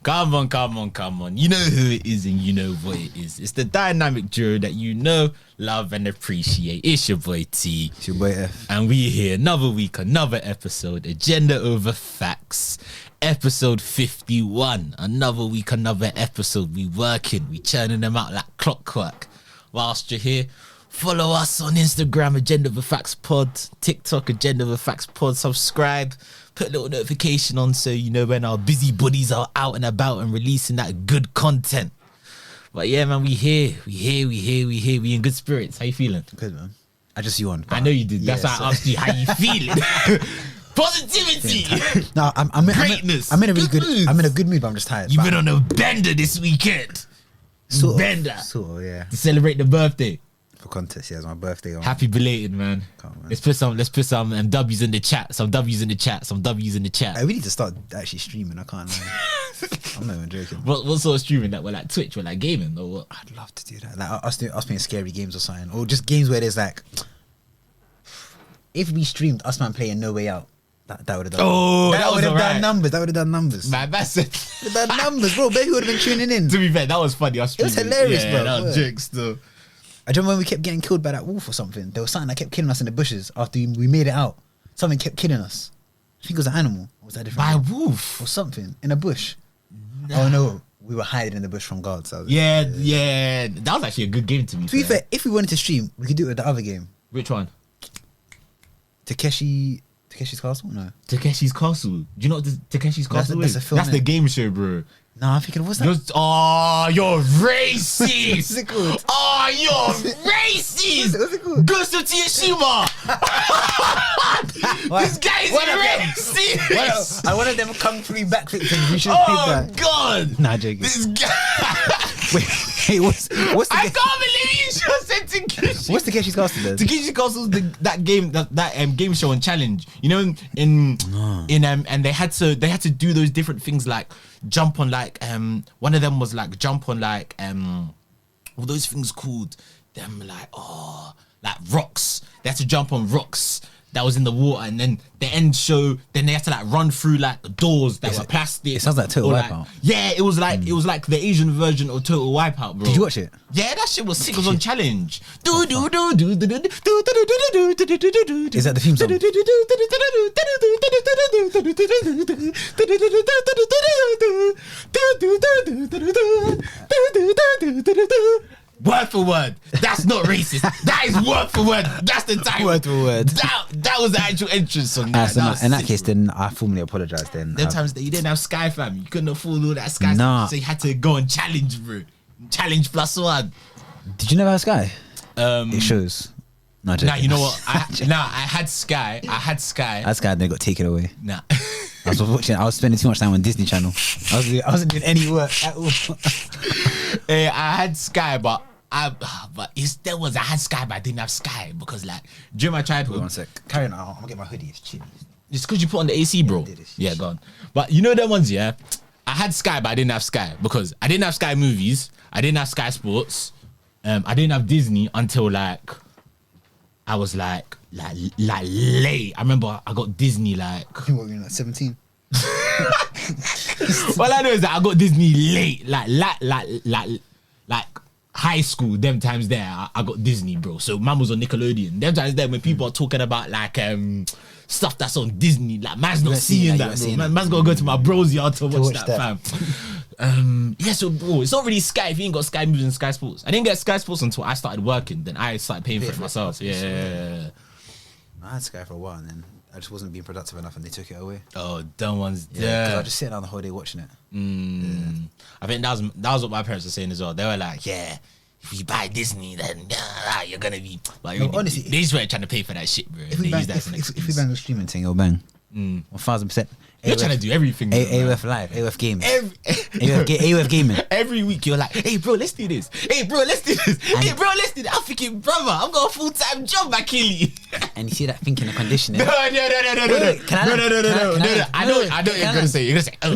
Come on. You know who it is and you know what it is. It's the dynamic duo that you know, love and appreciate. It's your boy T. It's your boy F. And we here another week, another episode. Agenda over facts. Episode 51. Another week, another episode. We working. We churning them out like clockwork. Whilst you're here, follow us on Instagram, Agenda over Facts Pod. TikTok, Agenda over Facts Pod. Subscribe. Put a little notification on so you know when our busy buddies are out and about and releasing that good content. But yeah, man, we here. We in good spirits. How you feeling? Good, man. I just you on. I know you did. That's why I asked you how you feeling. Positivity. No, Greatness. I'm in a really good mood. I'm in a good mood, but I'm just tired. You've been on a bender this weekend. Sort of, yeah. To celebrate the birthday. For context, yeah, it's my birthday. Happy belated, man. Let's put some W's in the chat. Some W's in the chat. Hey, we need to start actually streaming. I can't lie. I'm not even joking. What sort of streaming? That we're like Twitch, we're like gaming or what? I'd love to do that. Like us playing scary games or something, or just games where there's like, if we streamed us man playing No Way Out, that would have done. Oh, that would have right. done numbers. That would have done numbers. Man, that's it. Would have done numbers, bro. Baby would have been tuning in. To be fair, that was funny. It was hilarious, bro. That was jokes though. I remember when we kept getting killed by that wolf or something. There was something that kept killing us in the bushes after we made it out. Something kept killing us. I think it was an animal. Or was that different? By a wolf? Or something. In a bush. Oh no. We were hiding in the bush from guards. Yeah. That was actually a good game to me. To be fair, if we wanted to stream, we could do it with the other game. Which one? Takeshi's Castle? No. Takeshi's Castle. Do you know what Takeshi's Castle is? That's a film, That's the game show, bro. No, I'm thinking, what's that? You're racist. What's it called? Oh, you're racist. What's it called? Ghost of Tsushima. This guy is racist. I wanted them kung fu backflip things. We should have played that. God. Nah, joking. This guy. Wait, what's the I can't believe you just said Takeshi. What's Takeshi's Castle then? Takeshi's Castle is that game show and challenge. You know, and they had to do those different things like jump on like one of them was like jump on like what those things called them like rocks. They had to jump on rocks that was in the water, and then the end show, then they had to like run through like doors that were plastic. It sounds like Total Wipeout. Yeah, it was like the Asian version of Total Wipeout, bro. Did you watch it? Yeah, that shit was sick. It was on challenge. Is that the theme song? Word for word. That's not racist. That is word for word. That's the title. Word for word. That was the actual entrance song. In that case, then I formally apologise. Then them times that you didn't have Sky, fam. You couldn't afford all that Sky. Nah. So you had to go and challenge, bro. Challenge +1. Did you never have Sky? It shows. Nah, you know what? I had Sky. I had Sky. Then it got taken away. Nah. I was spending too much time on Disney Channel. I wasn't doing any work at all. I had Sky, but I had Sky, but I didn't have Sky because like during my childhood. Wait, one sec. Carry on. I'm gonna get my hoodie. It's chilly. It's because you put on the AC, bro. Yeah, go on. But you know them ones, yeah. I had Sky, but I didn't have Sky because I didn't have Sky Movies. I didn't have Sky Sports. I didn't have Disney until like I was like late. I remember I got Disney like. You were like 17. All I know is that I got Disney late, like high school. Them times there, I got Disney, bro. So man was on Nickelodeon. Them times there, when people are talking about like stuff that's on Disney, like man's not seeing that, bro. Man's gotta go to my bro's yard to watch that, fam. Yeah, so bro, it's not really Sky if you ain't got Sky Movies and Sky Sports. I didn't get Sky Sports until I started working. Then I started paying for it myself. Yeah. I had Sky for a while, and then I just wasn't being productive enough, and they took it away. Oh, dumb ones. Yeah, because I was just sitting down the whole day watching it. I think that was what my parents were saying as well. They were like, yeah, if you buy Disney, then you're gonna be. Like, honestly, they just weren't trying to pay for that shit, bro. If we bang the streaming thing, it'll bang. 1000%. You're trying to do everything. AOF Live, AOF Games. AOF Gaming. Every week you're like, hey bro, let's do this. Hey bro, let's do this. Hey bro, let's do that. I'm thinking, brother, I've got a full-time job, Akili. And you see that thing in the conditioning. No. I know what you're gonna say. You're gonna say, no.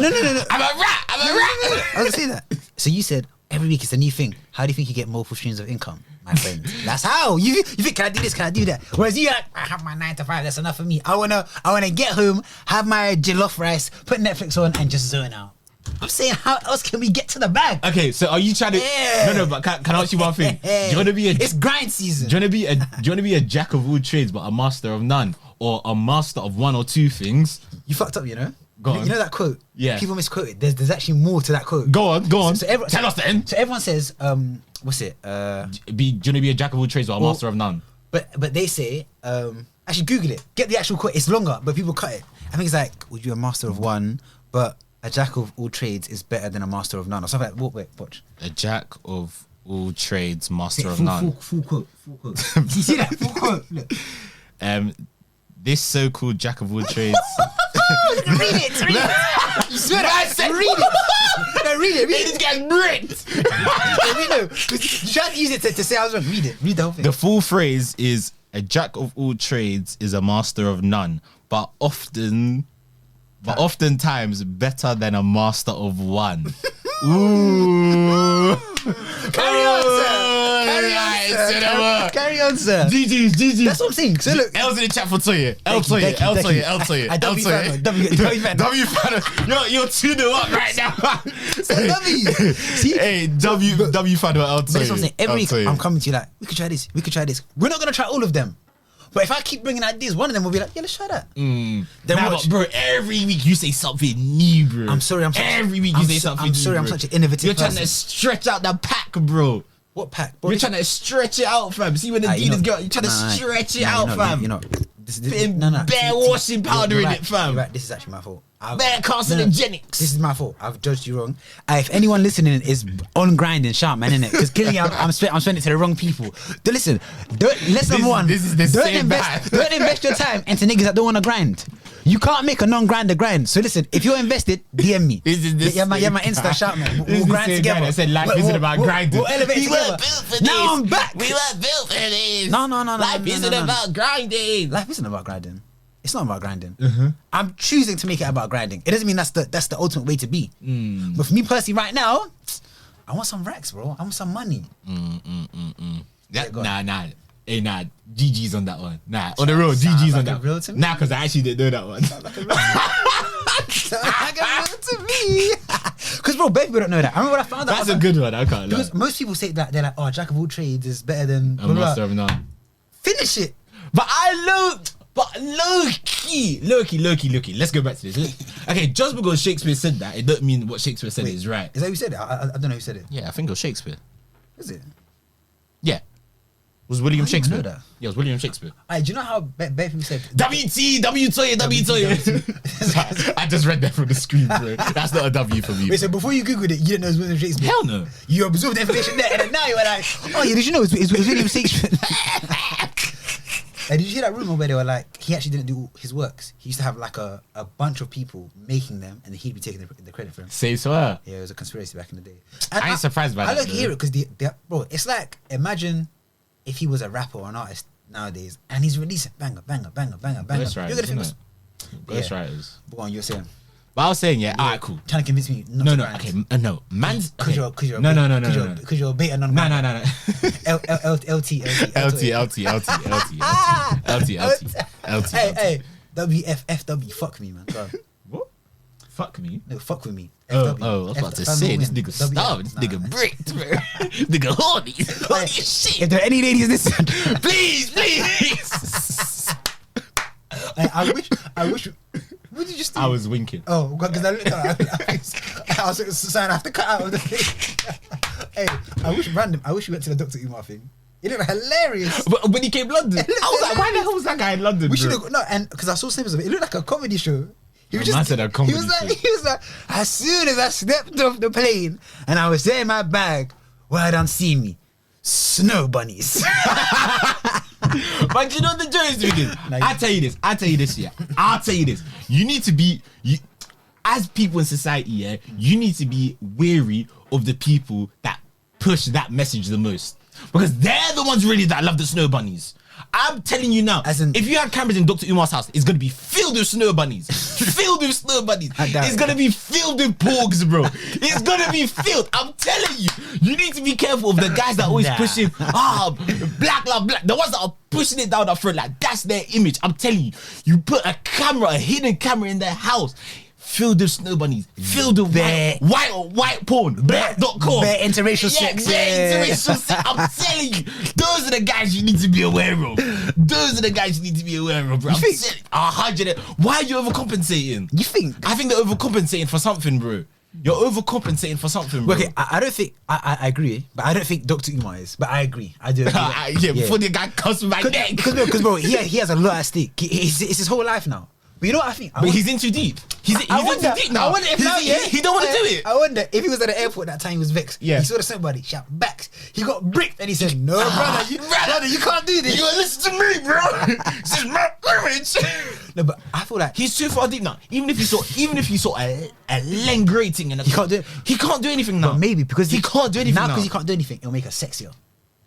I'm a rat. I was gonna say that. So you said every week it's a new thing. How do you think you get multiple streams of income, my friend? That's how you think. Can I do this? Can I do that? Whereas you like, I have my 9 to 5. That's enough for me. I wanna get home, have my jollof rice, put Netflix on, and just zone out. I'm saying, how else can we get to the bag? Okay, so are you trying to? Yeah. No, but can I ask you one thing? Do you want to be a? It's grind season. Do you want to be a jack of all trades but a master of none, or a master of one or two things? You fucked up, you know. Go on. You know that quote? Yeah. People misquote it. There's actually more to that quote. Go on. Tell us then. So everyone says, what's it? Do you want to be a jack of all trades or a master of none? But they say, actually Google it. Get the actual quote. It's longer, but people cut it. I think it's like, would you a master of one, but a jack of all trades is better than a master of none, or something like that. Wait, watch. A jack of all trades, master of none. Full quote. You see that? Full quote. Look. This so-called jack of all trades. Read it. You swear that? Read it. No, read it. This guy's bricked. You tried to use it to say I was wrong. Read it. Read the whole thing. The full phrase is a jack of all trades is a master of none, but oftentimes better than a master of one. Ooh. Carry on, sir. GG's. That's what I'm saying. So look, L's in the chat for Toye. L Toye. W Fanuel. You're 2-0 up right now. W. See? Hey, W Fanuel, L Toye. That's what I'm saying. Every week I'm coming to you like, we could try this. We're not gonna try all of them. But if I keep bringing ideas, one of them will be like, yeah, let's try that. Then watch. But bro, every week you say something new, bro. I'm sorry, every week you say something new. I'm sorry, I'm such an innovative You're person. trying to stretch out the pack, bro. What pack? Bro, You're trying to stretch it out, fam. See when the dealers go, you're trying to stretch it out, fam. Bare washing powder in it, fam. You're right, this is actually my fault. Bare carcinogenics. This is my fault. I've judged you wrong. If anyone listening is on grinding, shout man, innit? Because clearly I'm spending it to the wrong people. Listen, lesson one. This is the same don't invest your time into niggas that don't want to grind. You can't make a non-grinder grind. So listen, if you're invested, DM me. Yeah, my Insta, shout man. We'll grind together. I said life isn't about grinding. We'll elevate we together. Weren't built for this. Now I'm back. We weren't built for this. No. Life isn't about grinding. Life isn't about grinding. It's not about grinding. I'm choosing to make it about grinding. It doesn't mean that's the ultimate way to be. But for me personally, right now, I want some racks, bro. I want some money. Nah. Hey, nah. GG's on that one. Nah, on the road, GG's on that. Nah, because I actually didn't know that one. Sound like a real to me. Because bro, baby, don't know that. I remember when I found out. That's a good one. I can't lie. Because most people say that they're like, oh, jack of all trades is better than a master of none. Finish it. But low key. Let's go back to this. Okay, just because Shakespeare said that, it doesn't mean what Shakespeare said is right. Is that who said it? I don't know who said it. Yeah, I think it was Shakespeare. Is it? Yeah. It was William Shakespeare. Know that. Yeah, it was William Shakespeare. Do you know how bare people said WT, Toye. I just read that from the screen, bro. That's not a W for me. Wait, so before you googled it, you didn't know it was William Shakespeare? Hell no. You absorbed the information there, and then now you were like, oh yeah, did you know it was William Shakespeare? Did you hear that rumor where they were like, he actually didn't do his works? He used to have like a bunch of people making them, and he'd be taking the credit for him. Say so. Yeah, it was a conspiracy back in the day. And I ain't surprised by that. I don't hear it because bro, it's like, imagine if he was a rapper or an artist nowadays, and he's releasing banger. Ghostwriters. Ghostwriters. Go on, you're saying. But I was saying, yeah, alright, cool. Trying to convince me not No, to no, grind. okay, no. Man's Cause okay. you're No. Because you're a beta non. No. LT. Hey, WFFW, fuck me, man. Go on. What? Fuck me? No, fuck with me. Oh, I was about to say, this nigga starving, this nigga bricked, bro. Nigga horny as shit. If there are any ladies listening, please. I wish. What did you just do? I was winking. Oh, because I looked at I was saying I have to cut out of the thing. Hey, I wish we went to the Dr. Umar thing. It looked hilarious. But when he came to London, I was like, why the hell was that guy in London? We should have, no, and because I saw snippets of it, it looked like a comedy show. He was Man said a comedy show. He was like, as soon as I stepped off the plane and I was there in my bag, well, I don't see me. Snow bunnies. But you know the joke is because I'll tell you this, yeah. I'll tell you this. You need to be as people in society, yeah, you need to be wary of the people that push that message the most. Because they're the ones really that love the snow bunnies. I'm telling you now, if you had cameras in Dr. Umar's house, it's gonna be filled with snow bunnies. It's gonna be filled with porgs, bro. It's gonna be filled. I'm telling you. You need to be careful of the guys that are always pushing, black love black. The ones that are pushing it down the front, like that's their image. I'm telling you. You put a hidden camera in their house. filled with snow bunnies, filled with white porn, black.com. Bare interracial sex. Interracial sex. I'm telling you, those are the guys you need to be aware of. Those are the guys you need to be aware of, bro. I'm telling you, 100. Why are you overcompensating? You think? I think they're overcompensating for something, bro. You're overcompensating for something, bro. Okay, I don't think I agree, but I don't think Dr. Umar is. But I agree. I do. Yeah, before the guy cuts my neck. Because bro, he has a lot at stake. It's his whole life now. But you know what I think? But he's in too deep. He's in too deep now. I wonder if now, he don't want to do it. I wonder if he was at the airport that time. He was vexed. Yeah. He saw somebody shout back. He got bricked and he said, "No, brother, you can't do this. You gotta listen to me, bro. This is my image." No, but I feel like he's too far deep now. Even if you saw a length grating and he can't do it. He can't do anything now. But maybe because he can't do anything now. Because he can't do anything, it'll make us sexier.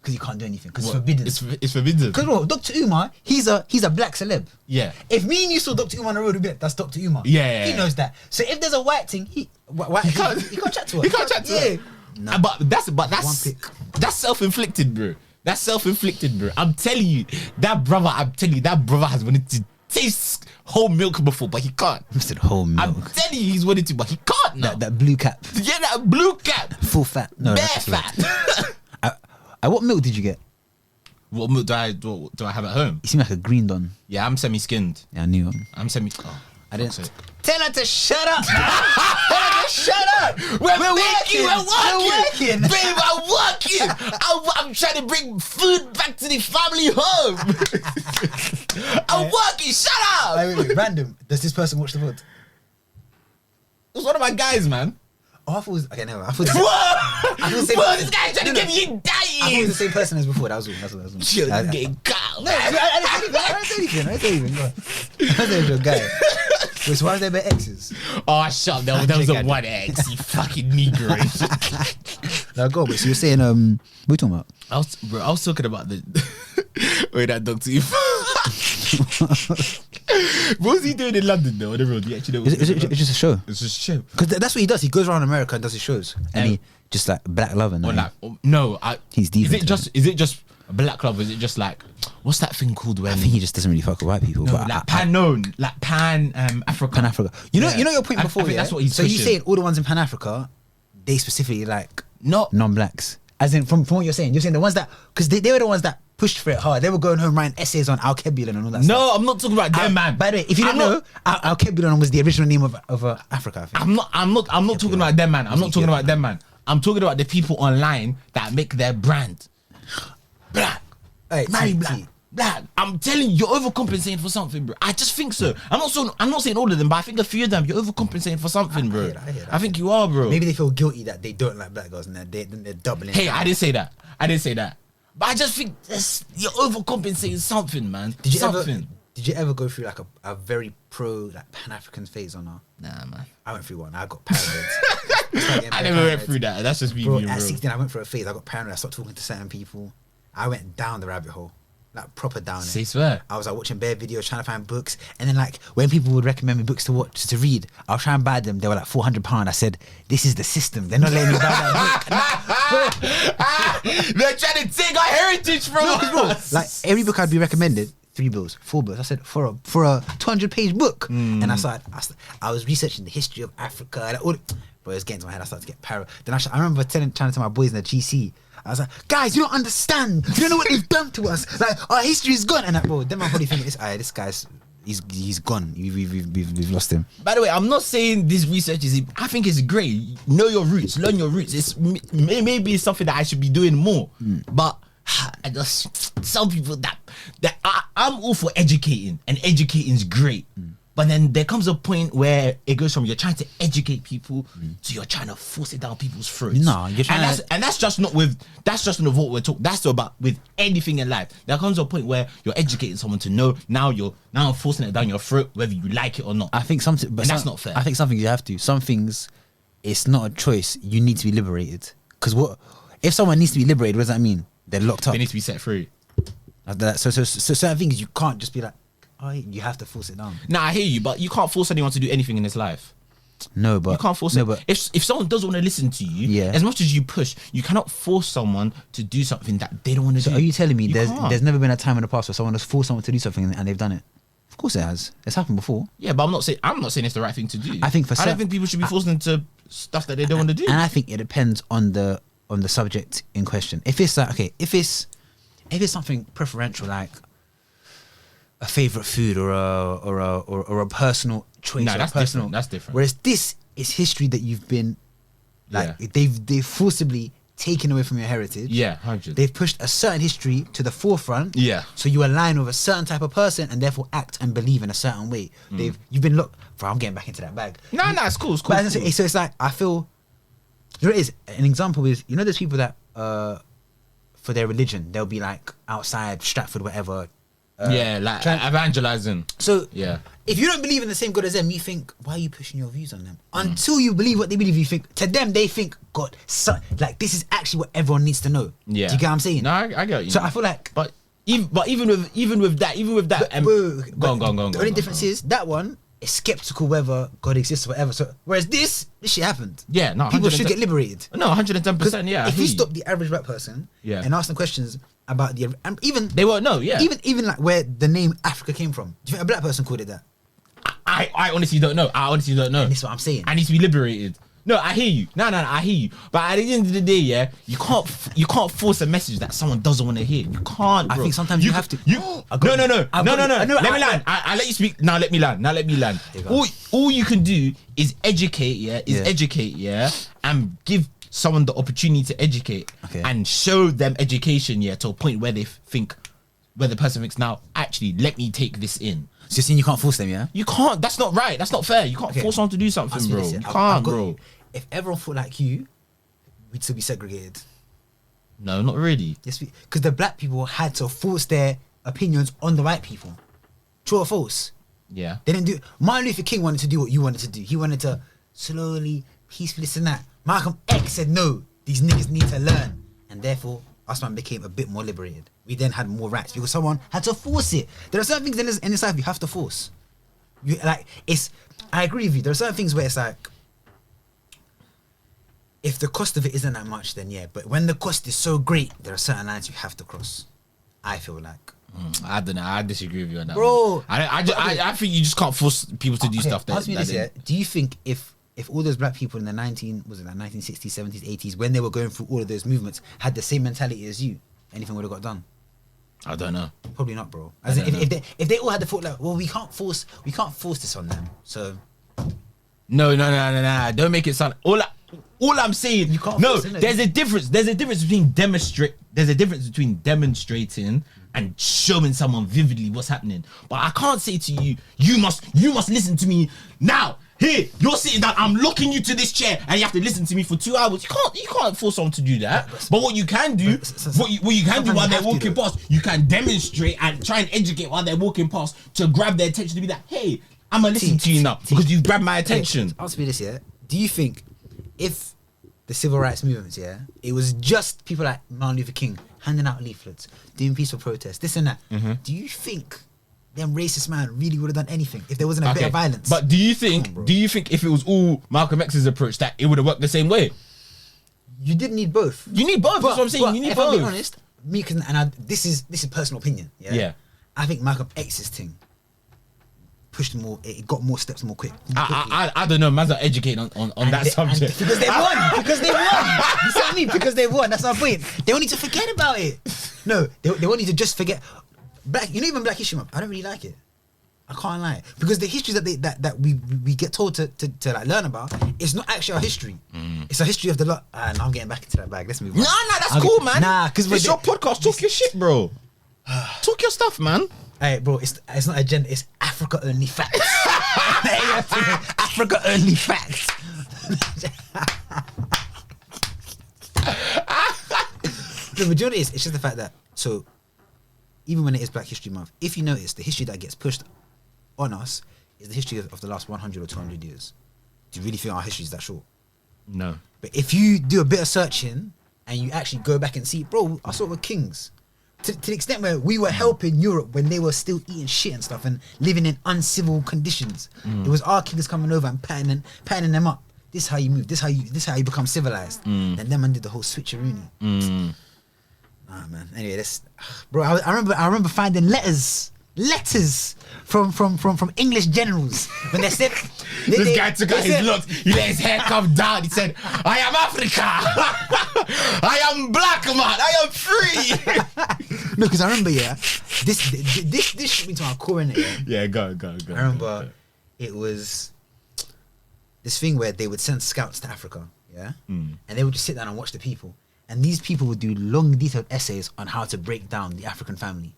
Because he can't do anything. Because it's forbidden. It's forbidden. Because bro, Dr. Umar, he's a black celeb. Yeah. If me and you saw Dr. Umar on the road, we'd be like, that's Dr. Umar. Yeah. He knows that. So if there's a white thing, he can't chat to her. He can't chat to her. Nah. But that's One pick. that's self-inflicted, bro. That's self-inflicted, bro. I'm telling you, that brother has wanted to taste whole milk before, but he can't. I said whole milk. I'm telling you, he's wanted to, but he can't now. That blue cap. Yeah, that blue cap. Full fat. No, Bare that's fat. what milk did you get? What milk do I have at home? You seem like a green don. Yeah, I'm semi-skinned. Yeah, I knew. I'm semi. I didn't. Say. Tell her to shut up. Tell her to shut up. We're working. We're working. Babe, I'm working. I'm trying to bring food back to the family home. I'm working. Shut up. Wait. Random. Does this person watch the VOD? It was one of my guys, man. Oh, I thought it was... Okay, no. I thought it was... What? This guy's trying to get me I thought it was the same person as before. That was all. You're getting caught. No, I didn't say anything. No. I said your guy. Wait, so why was there about exes? Oh, shut up. There was a one ex. You fucking negro. Now go, but so you're saying, what are you talking about? I was talking about the... Wait, that Dr. What was he doing in London though? On the road? It's just a show. It's just a show. Because that's what he does. He goes around America and does his shows, and he just like black love and he's deep. Is it just black love? Is it just like what's that thing called? When I think he just doesn't really fuck with white people. But Pan Africa. Pan Africa. You know your point before. I think that's what he's. So you saying all the ones in Pan Africa, they specifically like not non-blacks. As in from what you're saying the ones that because they were the ones that pushed for it hard. They were going home writing essays on Al-Kebulan and all that stuff. No, I'm not talking about them, man. By the way, if you don't know, Al-Kebulan was the original name of Africa, I think. I'm not talking about them, man. I'm not talking about them, man. I'm talking about the people online that make their brand black. Hey, marry black. I'm telling you, you're overcompensating for something, bro. I just think so. I'm not saying all of them, but I think a few of them, you're overcompensating for something, bro. I hear that. I think you are, bro. Maybe they feel guilty that they don't like black girls and they're doubling. Hey, I didn't say that. But I just think you're overcompensating something, man. Did you ever go through like a very pro like Pan-African phase or not? Nah, man. I went through one. I got paranoid. I never went through that. That's just me being real. At 16, I went through a phase. I got paranoid. I started talking to certain people. I went down the rabbit hole. Like proper down it. Say swear. I was like watching bare videos, trying to find books, and then like when people would recommend me books to watch to read, I'll try and buy them. They were like £400. I said, "This is the system. They're not letting me buy that book." They're trying to take our heritage from us. Like every book I'd be recommended, 3 bills, 4 bills. I said for a 200-page book, and I was researching the history of Africa. And all, but it was getting to my head. I started to get paranoid. Then I remember trying to tell my boys in the GC. I was like, guys, you don't understand. You don't know what they've done to us. Like, our history is gone. And bro, then I'm probably thinking, this guy's, he's gone. We've lost him. By the way, I'm not saying this research is. I think it's great. Know your roots, learn your roots. It's maybe it's something that I should be doing more. But I just some people that I'm all for educating, and educating is great. But then there comes a point where it goes from you're trying to educate people to you're trying to force it down people's throats. No, you're trying that's just not what we're talking. That's about with anything in life. There comes a point where you're educating someone to know. Now forcing it down your throat, whether you like it or not. I think something, but that's not fair. I think some things you have to. Some things, it's not a choice. You need to be liberated. Because if someone needs to be liberated? What does that mean? They're locked up. They need to be set free. So certain things you can't just be like. Oh, you have to force it down. Nah, I hear you, but you can't force anyone to do anything in this life. No, but you can't force it. But if someone doesn't want to listen to you, as much as you push, you cannot force someone to do something that they don't want to do. So are you telling me there's never been a time in the past where someone has forced someone to do something and they've done it? Of course it has. It's happened before. Yeah, but I'm not saying it's the right thing to do. I think I don't think people should be forced into stuff that they don't want to do. And I think it depends on the subject in question. If it's like, okay, if it's something preferential like a favorite food or a personal choice, No, that's different. That's different. Whereas this is history that you've been like they've forcibly taken away from your heritage. Yeah, 100. They've pushed a certain history to the forefront. Yeah. So you align with a certain type of person and therefore act and believe in a certain way. You've been looked. I'm getting back into that bag. No, it's cool. It's cool. But so it's like I feel. You know what it is? An example is, you know, there's people that for their religion they'll be like outside Stratford, whatever. Like evangelizing. So yeah, if you don't believe in the same God as them, you think, why are you pushing your views on them? Until you believe what they believe, you think to them they think God, like this is actually what everyone needs to know. Yeah, do you get what I'm saying? No, I get you. So I feel like, but even with that, go on. The only difference is that one is skeptical whether God exists or whatever. So whereas this shit happened. Yeah, no, people should get liberated. No, 110%. Yeah, if you stop the average black person, and ask them questions about and even they won't know. Yeah, even like where the name Africa came from. Do you think a black person called it that? I honestly don't know. And this is what I'm saying. I need to be liberated. No, I hear you. No, I hear you. But at the end of the day, yeah, you can't force a message that someone doesn't want to hear. You can't. Bro. I think sometimes you have to. No. Let me land. I let you speak. Now let me land. All you can do is educate. Yeah, and give someone the opportunity to educate and show them education. Yeah, to a point where they think, where the person thinks, now actually let me take this in. So you're saying you can't force them, yeah? You can't. That's not right. That's not fair. You can't force someone to do something, bro. You can't, bro. If everyone thought like you, we'd still be segregated. No, not really. Yes, because the black people had to force their opinions on the white people. True or false? Yeah. They didn't do. Martin Luther King wanted to do what you wanted to do. He wanted to slowly, peacefully, this and that. Malcolm X said, no, these niggas need to learn. And therefore, us man became a bit more liberated. We then had more rights because someone had to force it. There are certain things in this life you have to force. I agree with you. There are certain things where it's like, if the cost of it isn't that much, then yeah. But when the cost is so great, there are certain lines you have to cross. I feel like. I don't know. I disagree with you on that, bro. I think you just can't force people to do stuff. Ask me this, yeah. Do you think if all those black people in the 1960s, 70s, 80s, when they were going through all of those movements, had the same mentality as you, anything would have got done? I don't know. Probably not, bro. As if they all had the thought like, well, we can't force this on them. So no. Don't make it sound all I'm saying. You can't. No, there's a difference. There's a difference between demonstrating and showing someone vividly what's happening. But I can't say to you, you must listen to me now. Here, you're sitting down. I'm locking you to this chair, and you have to listen to me for 2 hours. You can't force someone to do that. But what you can do, what you can do while they're walking past, you can demonstrate and try and educate while they're walking past to grab their attention to be like, hey, I'm gonna listen to you now because you've grabbed my attention. Ask me this, yeah. Do you think if the civil rights movements, yeah, it was just people like Martin Luther King handing out leaflets, doing peaceful protests, this and that, do you think them racist man really would have done anything if there wasn't a bit of violence? But do you think if it was all Malcolm X's approach that it would have worked the same way? You did need both. You need both. That's what I'm saying. You need both. If I'm being honest, this is personal opinion. Yeah. I think Malcolm X's thing pushed more. It got more steps more quick. I don't know. Man's not educating on that subject because they won. You see what I mean? Because they won. That's my point. They don't need to forget about it. No, they want you to just forget. Even Black History Month, I don't really like it. I can't lie, because the history that we get told to like learn about, it's not actually our history. It's a history of the lot. Now I'm getting back into that bag. Let's move on. No, that's cool, man. Nah, because it's your podcast. Talk your shit, bro. Talk your stuff, man. Hey, bro, it's not agenda. It's Africa only facts. Africa only facts. The majority is, it's just the fact that, so even when it is Black History Month, if you notice, the history that gets pushed on us is the history of the last 100 or 200 years. Do you really think our history is that short? No. But if you do a bit of searching and you actually go back and see, bro, I saw it with kings. To the extent where we were helping Europe when they were still eating shit and stuff and living in uncivil conditions. It was our kings coming over and patting them up. This is how you move. This is how you become civilized. Then them man did the whole switcheroony. Nah, man. Anyway, bro. I remember finding letters letters from English generals when they said This guy took out his locks. He let his hair come down. He said, "I am Africa. I am black man. I am free." No, because I remember, this shook me to my core, innit? Yeah, go. I remember it was this thing where they would send scouts to Africa, and they would just sit down and watch the people, and these people would do long, detailed essays on how to break down the African family.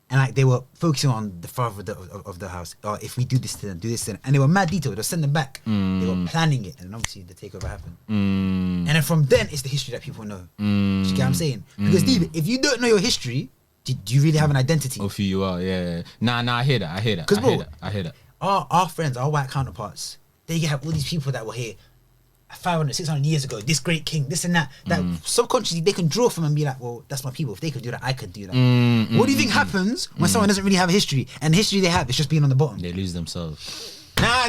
And like they were focusing on the father of the house. Or if we do this to them, and they were mad detailed. They'll send them back. They were planning it, and obviously the takeover happened. And then from then, it's the history that people know. Do you get what I'm saying? Because if you don't know your history, do you really have an identity? Of who you are, yeah. Nah, I hear that. Because bro, I hear that. Our friends, our white counterparts, they have all these people that were here 500, 600 years ago, this great king, this and that subconsciously they can draw from and be like, well, that's my people. If they could do that, I could do that. What do you think happens when someone doesn't really have a history, and the history they have is just being on the bottom? They lose themselves. Nah,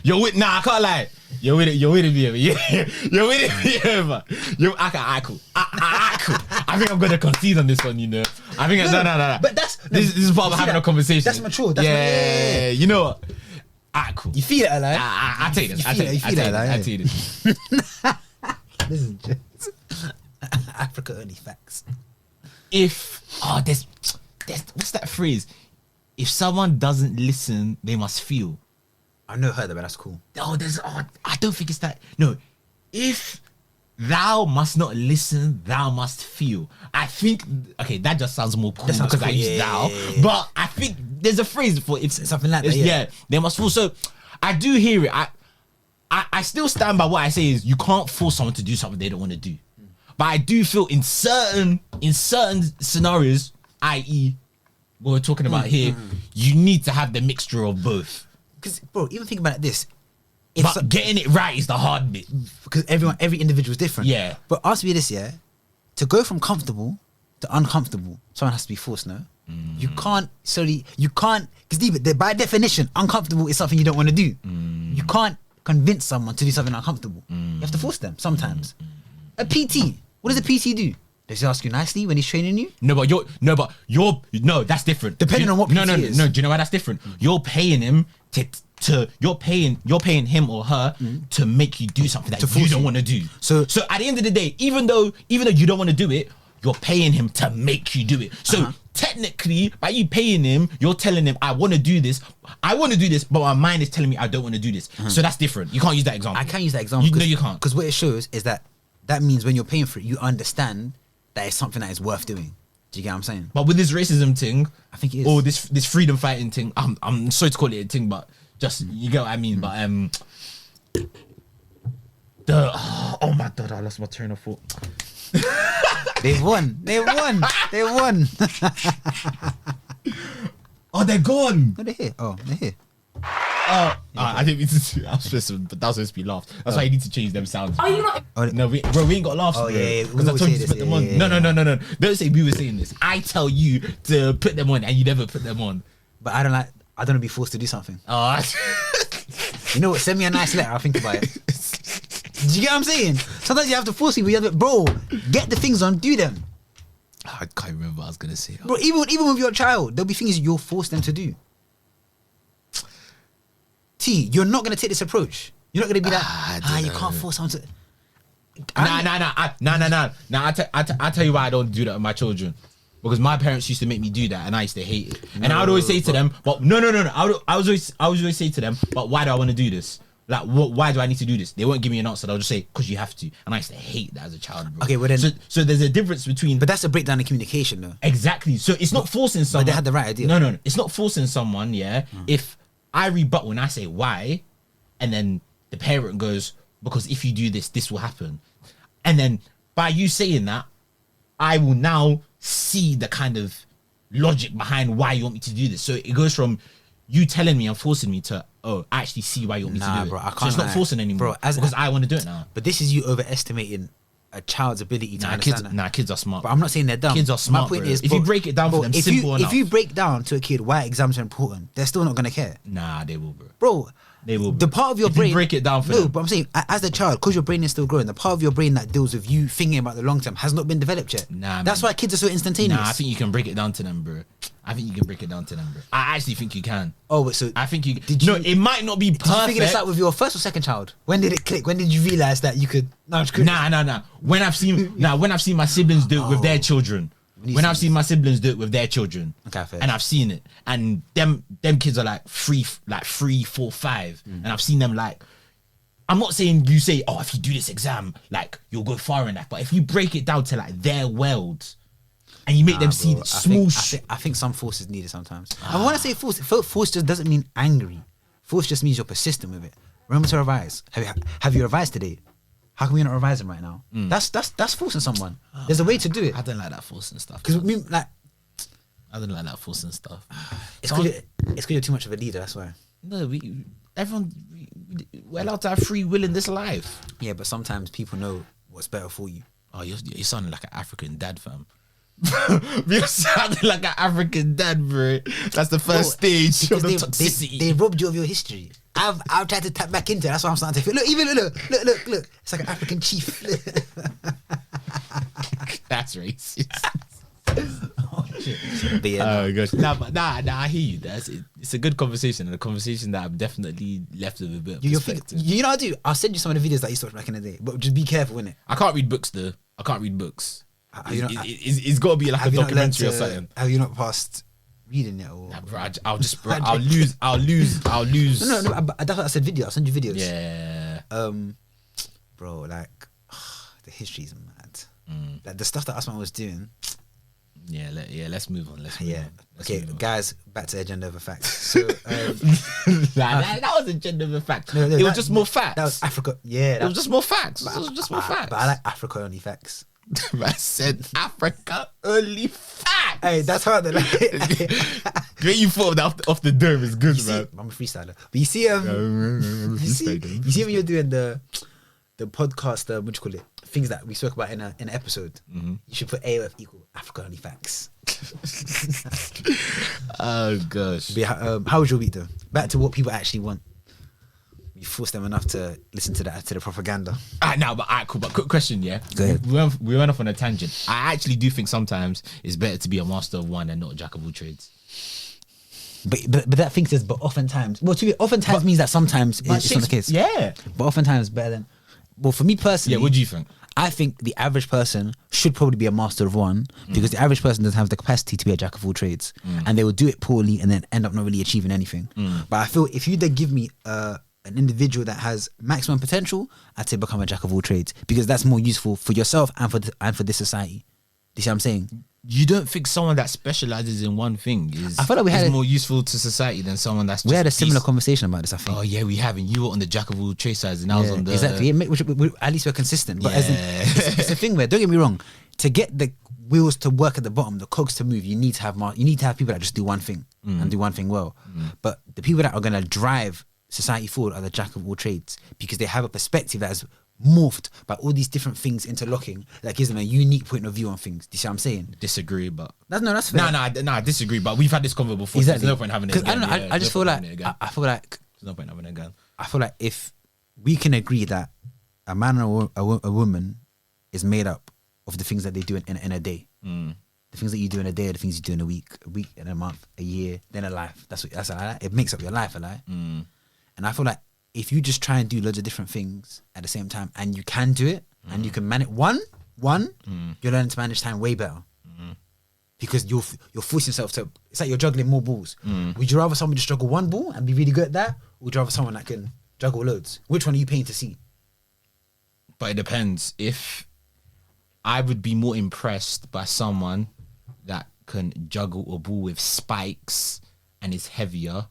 you're with, I can't lie. You're with it, you're with it, you're with it, cool. I think I'm gonna concede on this one, you know. I think no. But this is part of having a conversation. That's mature. Yeah, you know what? Cool. You feel it, like? I take this. I take this. This is just Africa only facts. If there's what's that phrase? If someone doesn't listen, they must feel. I've never heard that, but that's cool. I don't think it's that. No, if thou must not listen, thou must feel. I think that just sounds more cool because cool. I use thou. Yeah. But I think there's a phrase for it's something like that. Yeah, they must feel. So I do hear it. I still stand by what I say is you can't force someone to do something they don't want to do. But I do feel in certain scenarios, i.e. what we're talking about here, you need to have the mixture of both. Because bro, even think about this. But getting it right is the hard bit. Because every individual is different. Yeah. But ask me this, to go from comfortable to uncomfortable, someone has to be forced, no? You can't, because by definition, uncomfortable is something you don't want to do. You can't convince someone to do something uncomfortable. You have to force them sometimes. A PT, what does a PT do? Does he ask you nicely when he's training you? No, that's different. Depending on what PT is. No, do you know why that's different? You're paying him you're paying him or her to make you do something that you don't want to do. So at the end of the day, even though you don't want to do it, you're paying him to make you do it. So technically, by you paying him, you're telling him, I want to do this, but my mind is telling me I don't want to do this. So that's different. You can't use that example. I can't use that example. No, you can't. Because what it shows is that means when you're paying for it, you understand that it's something that is worth doing. Do you get what I'm saying? But with this racism thing, I think it is. Or this freedom fighting thing, I'm sorry to call it a thing, but just you get what I mean. But oh my god, I lost my train of thought. They've won. Oh, they're gone. No, they're here. Oh, they're here. I didn't mean to. I was supposed to, but that was supposed to be laughed. That's why you need to change them sounds. Are you not? No, we ain't got laughs. Oh yeah, because I told you to put them on. No. Don't say we were saying this. I tell you to put them on, and you never put them on. But I don't want to be forced to do something. Oh, you know what? Send me a nice letter. I'll think about it. Do you get what I'm saying? Sometimes you have to force people. Bro, get the things on, do them. I can't remember what I was gonna say. Bro, even with your child, there'll be things you'll force them to do. You're not gonna take this approach. You're not gonna be like, you can't force someone to. Nah. I tell you why I don't do that with my children. Because my parents used to make me do that, and I used to hate it. And I would always say to them, "But no. I would always say to them, but why do I want to do this? Like, why do I need to do this?" They won't give me an answer. They'll just say, "Because you have to." And I used to hate that as a child, bro. Okay, well then. So there's a difference between. But that's a breakdown in communication, though. Exactly. So it's not forcing someone. But they had the right idea. No. It's not forcing someone. Yeah. If I rebut when I say why, and then the parent goes, "Because if you do this, this will happen," and then by you saying that, I will now see the kind of logic behind why you want me to do this. So it goes from you telling me and forcing me to, I actually see why you want me to do bro, it. I can't so it's not forcing anymore, bro, because I want to do it now. But this is you overestimating a child's ability to understand that. Kids are smart. But I'm not saying they're dumb. Kids are smart. My point bro. is, if you break it down for them, simple enough. If you break down to a kid why exams are important, they're still not gonna care. Nah, they will, bro. Bro, They will. the part of your If brain. you break it down for no, them. but I'm saying as a child, because your brain is still growing, the part of your brain that deals with you thinking about the long term has not been developed yet. Nah, that's man. why kids are so instantaneous. Nah, I think you can break it down to them, bro. I actually think you can. Oh, but so I think you. Did you- No, it might not be did you perfect. figure this out with your first or second child? When did it click? When did you realize that you could? No, I'm just kidding. Nah. When I've seen my siblings do it with their children. When I've seen my siblings do it with their children. Okay, fair. And I've seen it. And them kids are like 3, 4, 5. And I've seen them like, I'm not saying you say, oh, if you do this exam, like you'll go far in that. But if you break it down to like their world and you make them see Bro, small I think some force is needed sometimes. And when I say force just doesn't mean angry. Force just means you're persistent with it. Remember to revise. Have you revised today? How come you're not revising right now? That's forcing someone. There's a way to do it. I don't like that forcing stuff. Because like I don't like that forcing stuff. it's because you're too much of a leader. That's why. No, we're allowed to have free will in this life. Yeah, but sometimes people know what's better for you. Oh, you're sounding like an African dad, fam. You're sounding like an African dad, bro. That's the first stage of the toxicity. They robbed you of your history. I've tried to tap back into it. That's why I'm starting to feel. Look. It's like an African chief. That's racist. Oh shit. But yeah, Oh gosh. Nah, I hear you. It's a good conversation, and a conversation that I've definitely left with a bit of perspective. you know what I do? I'll send you some of the videos that I used to watch back in the day. But just be careful, innit? I can't read books though. I can't read books. It's got to be like a Have you not learned documentary or something. Have you not passed reading it? Or Nah, bro, I'll lose. No. That's what I said. Video. I'll send you videos. Yeah. Bro, like the history's mad. Like the stuff that Asman was doing. Yeah, let's move on. Let's Okay, move on. guys, back to agenda over facts. So that was agenda of a fact. No, it was that- just more facts. that was Africa. Yeah, It was just more facts. It was just more facts. But I like Africa only facts. I said Africa only facts. Hey, that's hard. Like, The way you thought of that off the dome is good, man. I'm a freestyler. But you see, you see when you're doing the podcast, what do you call it? Things that we spoke about in an episode. You should put AOF equal Africa only facts. Oh gosh. But how was your week though? Back to what people actually want. You forced them enough to listen to the propaganda. Cool. But quick question, yeah. Go ahead. We went off on a tangent. I actually do think sometimes it's better to be a master of one and not a jack of all trades. But that thing says, but oftentimes. Well, oftentimes means that sometimes it's not the case. Yeah. But oftentimes better than. Well, for me personally, Yeah. What do you think? I think the average person should probably be a master of one because the average person doesn't have the capacity to be a jack of all trades, and they will do it poorly and then end up not really achieving anything. But I feel if you then give me an individual that has maximum potential, I'd say become a jack of all trades because that's more useful for yourself and for this society. You see what I'm saying? You don't think someone that specializes in one thing is, I feel like we had is a- more useful to society than someone that's We had a just similar conversation about this. I think. Oh yeah, we have. And you were on the jack of all trades sides, and I was on the exactly. At least we're consistent. But as in, Yeah. it's a thing where, don't get me wrong, to get the wheels to work at the bottom, the cogs to move, you need to have people that just do one thing and do one thing well. But the people that are going to drive society forward are the jack of all trades because they have a perspective that is morphed by all these different things interlocking that gives them a unique point of view on things. Do you see what I'm saying? disagree, but That's fair. no, I disagree. But we've had this convo before. Exactly. So there's no point having it 'Cause again. I don't know. Yeah, I just no feel point like having it again. I feel like There's no point having it again. I feel like if we can agree that a man or a woman is made up of the things that they do in a day, the things that you do in a day are the things you do in a week in a month, a year, then a life. That's it makes up your life, and I feel like if you just try and do loads of different things at the same time, and you can do it, and you can manage you're learning to manage time way better. Because you're forcing yourself to. It's like you're juggling more balls. Would you rather someone just juggle one ball and be really good at that, or would you rather someone that can juggle loads? Which one are you paying to see? But it depends. If I would be more impressed by someone that can juggle a ball with spikes and is heavier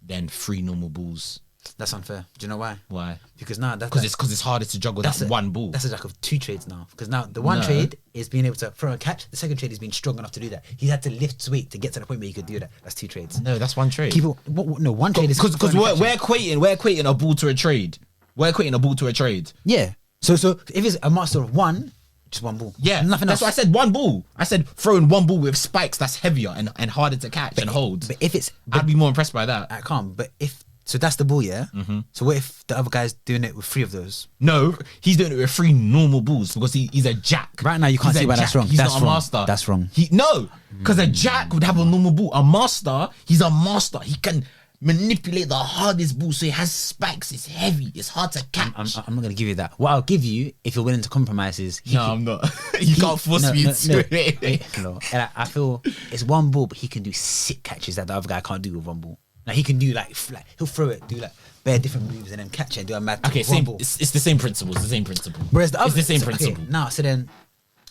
than 3 normal balls. That's unfair. Do you know why? Why? Because now Because it's harder to juggle that one ball. That's a jack of two trades now. Because now the one trade is being able to throw a catch. The second trade is being strong enough to do that. He had to lift weight to get to the point where he could do that. That's 2 trades. No, that's one trade. No, one trade is Because we're equating a ball to a trade. We're equating a ball to a trade. Yeah. So if it's a master of one, Just one ball. Yeah, nothing that's else. why I said one ball. I said throwing one ball with spikes that's heavier and harder to catch and hold. But if it's, I'd be more impressed by that. I can't. But if so, that's the ball, yeah. So what if the other guy's doing it with 3 of those? No, he's doing it with 3 normal balls because he's a jack. Right now, you can't He's see a why that's jack. wrong. He's That's not a wrong. master. That's wrong. No, because a jack would have a normal ball. A master, he's a master. He can manipulate the hardest ball, so it has spikes. It's heavy. It's hard to catch. I'm not gonna give you that. What I'll give you, if you're willing to compromise, is I'm not. You can't force me into it. No. And I feel it's one ball, but he can do sick catches that the other guy can't do with one ball. Like he can do like he'll throw it, do like bare different moves, and then catch it and do a mad. Okay, with one same. ball. It's the same principle. It's the same principle. Whereas the other, it's the same so, principle. Okay, now, so then,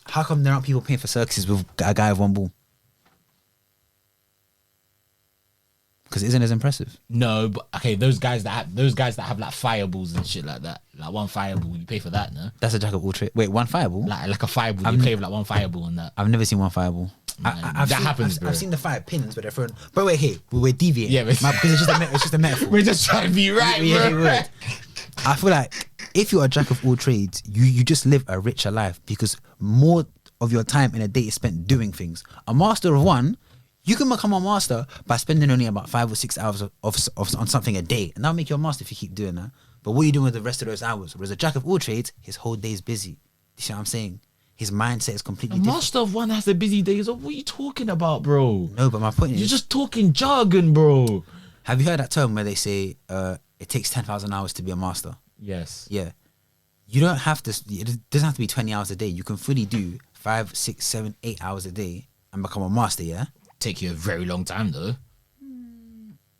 how come there aren't people paying for circuses with a guy with one ball? Because it isn't as impressive. No, but okay, those guys that have like fireballs and shit like that, like one fireball, you pay for that, no? That's a jack of all trades. Wait, one fireball? Like a fireball, you pay with like one fireball and that. I've never seen one fireball. That happens, bro. I've seen the 5 pins where they're throwing. But wait, here we're deviating. Yeah, but because it's just a metaphor. We're just trying to be right, bro. I feel like if you're a jack of all trades, you just live a richer life because more of your time in a day is spent doing things. A master of one, you can become a master by spending only about 5 or 6 hours on something a day, and that'll make you a master if you keep doing that. But what are you doing with the rest of those hours? Whereas a jack of all trades, his whole day is busy. You see what I'm saying? His mindset is completely different. Master of one has a busy day. So what are you talking about, bro? No, but my point is, You're just talking jargon, bro. have you heard that term where they say it takes 10,000 hours to be a master? Yes. Yeah. You don't have to, it doesn't have to be 20 hours a day. You can fully do 5, 6, 7, 8 hours a day and become a master, yeah? Take you a very long time though.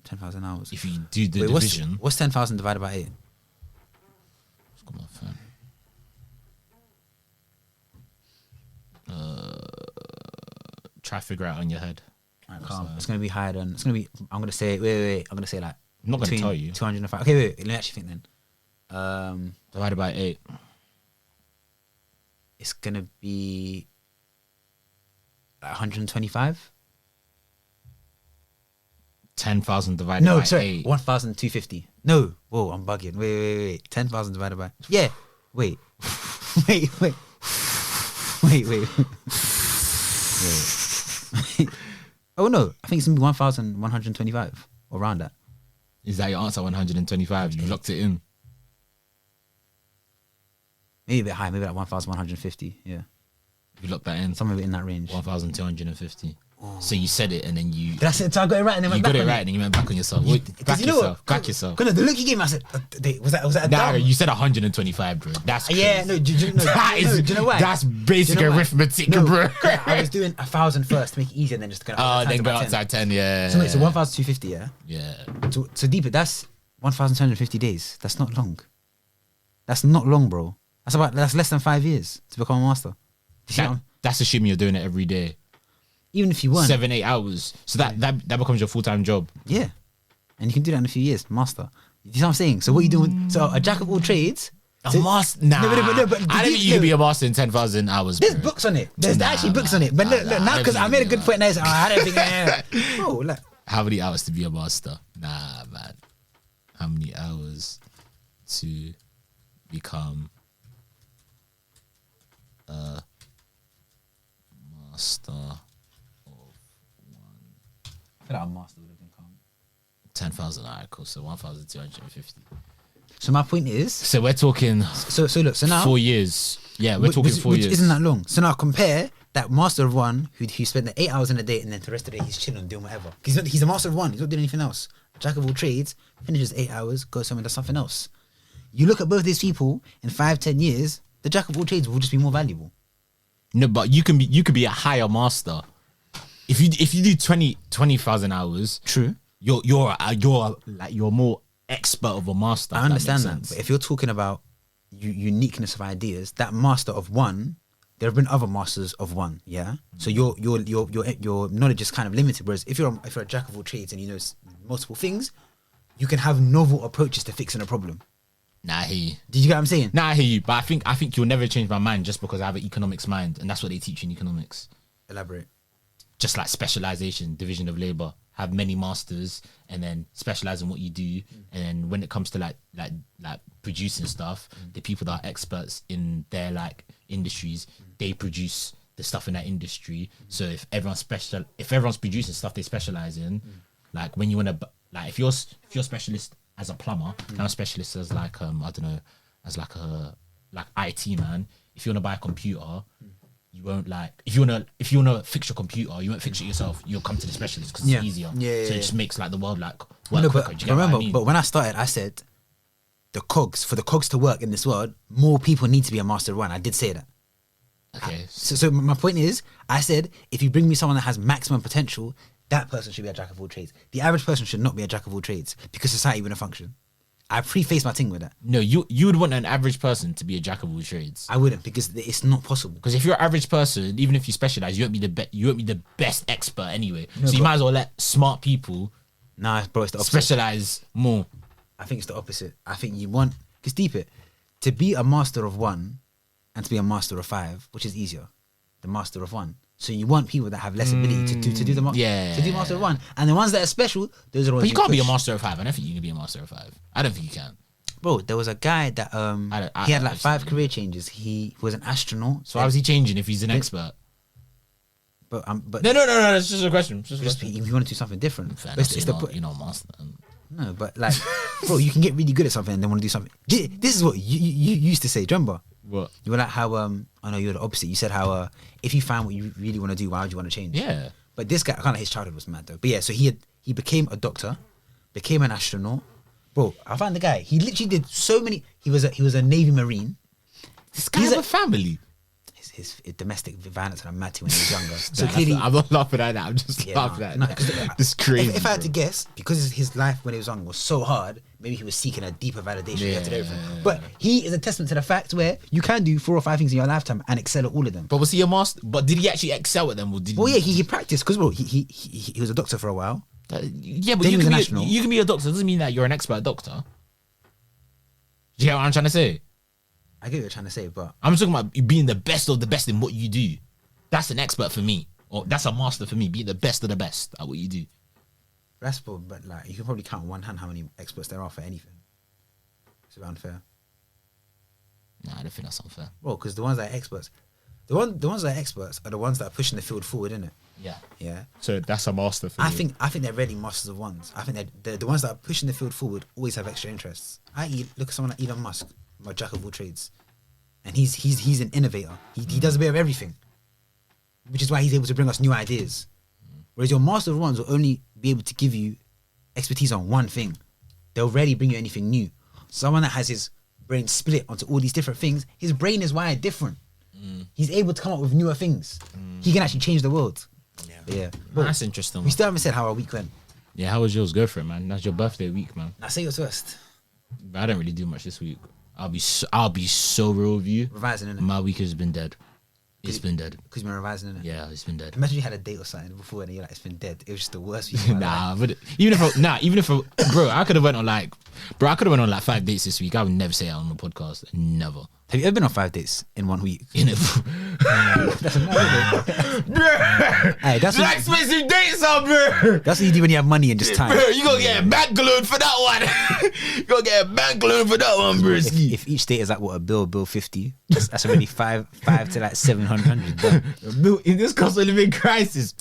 10,000 hours. If you do the Wait, division. What's 10,000 divided by 8? Let's go my phone. Try to figure out on your head. Right, calm. It's going to be higher than, it's going to be, I'm going to say, wait. I'm going to say like, I'm not going to between tell you. 205. Okay, wait, let me actually think then. Divided by 8. It's going to be like 125? 10,000 divided No, by sorry, 8. 1,250. No, whoa, I'm bugging. Wait. 10,000 divided by, yeah, wait. wait. Oh no, I think it's gonna be 1,125 or around that. Is that your answer? 125. You locked it in. Maybe a bit high, maybe like 1,150. Yeah, You locked that in. somewhere in that range. 1,250. So you said it and then you Did I say it? So I got it right and then you went got back it on right and then you went back on yourself. Wait, back you know yourself. what? Back yourself. Because the look you gave me, I said, was that a Nah, dumb? you said 125, bro. That's crazy. Yeah, no, do you know do you know why? That's basic Do you know why? arithmetic, No, bro. I was doing 1,000 first to make it easier, and then just gonna. Then go outside 10, yeah. So wait, so 1,250, yeah. Yeah. So deeper, that's 1,250 days. That's not long. That's not long, bro. That's less than 5 years to become a master. You see what I'm- That's assuming you're doing it every day. Even if you weren't, 7-8 hours. So that becomes your full-time job. yeah, and you can do that in a few years, master. You see what I'm saying? So what you doing? So a jack of all trades. A so- master? Nah. but I don't think you can be a master in 10,000 hours, There's bro. books on it. There's actually books on it. But look, nah, now I because don't I made a think good you point. Now, so I don't think. Bro, like, How many hours to be a master? Nah, man. How many hours to become a master of I feel like a master would have been calm. 10,000? Alright, cool. So 1,250. So my point is, So we're talking so look, so now 4 years. Yeah, we're talking 4 which years. isn't that long. So now compare that master of one who spent the 8 hours in a day and then the rest of the day he's chilling doing whatever. He's a master of one. He's not doing anything else. Jack of all trades, finishes 8 hours, goes somewhere, does something else. You look at both these people in 5-10 years, the jack of all trades will just be more valuable. No, but you could be a higher master. If you do 20,000 hours, True. you're more expert of a master. I if understand makes that, sense. but if you're talking about uniqueness of ideas, that master of one, there have been other masters of one, yeah. So your knowledge is kind of limited. Whereas if you're a jack of all trades and you know multiple things, you can have novel approaches to fixing a problem. Nah, I hear you. Did you get what I'm saying? Nah, I hear you. But I think you'll never change my mind just because I have an economics mind, and that's what they teach you in economics. Elaborate. Just like specialization, division of labor, have many masters, and then specialize in what you do. And then when it comes to like producing stuff, the people that are experts in their like industries, they produce the stuff in that industry. So if everyone's producing stuff they specialize in, like when you want to, like if you're specialist as a plumber, and a specialist as like I don't know, as like a IT man. If you want to buy a computer, you won't like if you wanna fix your computer, you won't fix it yourself. You'll come to the specialist because it's easier. So it just makes like the world like work quicker. Do you get what I mean? But when I started, I said for the cogs to work in this world, more people need to be a master of one. I did say that. Okay. So my point is, I said if you bring me someone that has maximum potential, that person should be a jack of all trades. The average person should not be a jack of all trades because society wouldn't function. I preface my thing with that. No, you would want an average person to be a jack of all trades. I wouldn't, because it's not possible. Because if you're an average person, even if you specialize, you won't be the best expert anyway. No, so you might as well let smart people Nah, bro, it's the opposite. specialize more. I think it's the opposite. I think you want, because deep it, to be a master of one and to be a master of five, which is easier, the master of one. So you want people that have less ability to do the to do master of one, and the ones that are special, those are the ones. But you can't be a master of five. I don't think you can be a master of five. I don't think you can. Bro, there was a guy that he had like 5 career changes. He was an astronaut. So how is he changing if he's an expert? But No. That's just a question. if you want to do something different, Fair but enough, you're not a master. no, but like, bro, you can get really good at something and then want to do something. This is what you used to say, do you remember? What? You were like how I know you're the opposite. You said how if you found what you really want to do, why would you want to change? Yeah. But this guy, kind of his childhood was mad though. But yeah, so he became a doctor, became an astronaut. Bro, I found the guy. He literally did so many. He was a Navy Marine. This guy has a family. His domestic violence and I'm mad to when he was younger. So Nah, clearly, I'm not laughing at that. I'm just laughing at that. This is crazy. If I had to bro. guess, because his life when he was young was so hard, maybe he was seeking a deeper validation. Yeah, to everything. yeah. But he is a testament to the fact where you can do 4 or 5 things in your lifetime and excel at all of them. But was he a master? But did he actually excel at them? Or did Well, yeah, he practiced because bro, he was a doctor for a while. Yeah, but Then he you was can, an astronaut. you can be a doctor. It doesn't mean that you're an expert doctor. Do you get what I'm trying to say? I get what you're trying to say, but I'm talking about being the best of the best in what you do. That's an expert for me. Or that's a master for me. Be the best of the best at what you do. that's but like you can probably count on one hand how many experts there are for anything. It's a bit unfair. Nah, I don't think that's unfair. Well, because the ones that are experts, the ones that are experts are the ones that are pushing the field forward, innit? Yeah. Yeah. So that's a master for I think they're really masters of ones. I think they're the ones that are pushing the field forward always have extra interests. Look at someone like Elon Musk, a jack of all trades, and he's an innovator. He does a bit of everything, which is why he's able to bring us new ideas. Whereas your master of ones will only be able to give you expertise on one thing. They'll rarely bring you anything new. Someone that has his brain split onto all these different things, his brain is wired different. He's able to come up with newer things. He can actually change the world. Yeah. Well, that's interesting. We still haven't said how our week went. Yeah, how was yours? Go for it, man. That's your birthday week, man. Now say yours first. But I don't really do much this week. I'll be so real with you. Revising, innit? My week has been dead. It's been dead. Because you've been revising, innit? Yeah, it's been dead. Imagine you had a date or something before and you're like, it's been dead. It was just the worst week of my life. But even if bro, I could have went on like 5 dates this week. I would never say that on the podcast. Never. Have you ever been on 5 dates in 1 week? You know, That's hey, that's like expensive dates up, bro. that's what you do when you have money and just time. Bro, you gonna get a bank loan for that one. You gonna get a bank loan for that one, bro. If each date is like what a bill 50, that's already five to like 700. But In this cost of living crisis,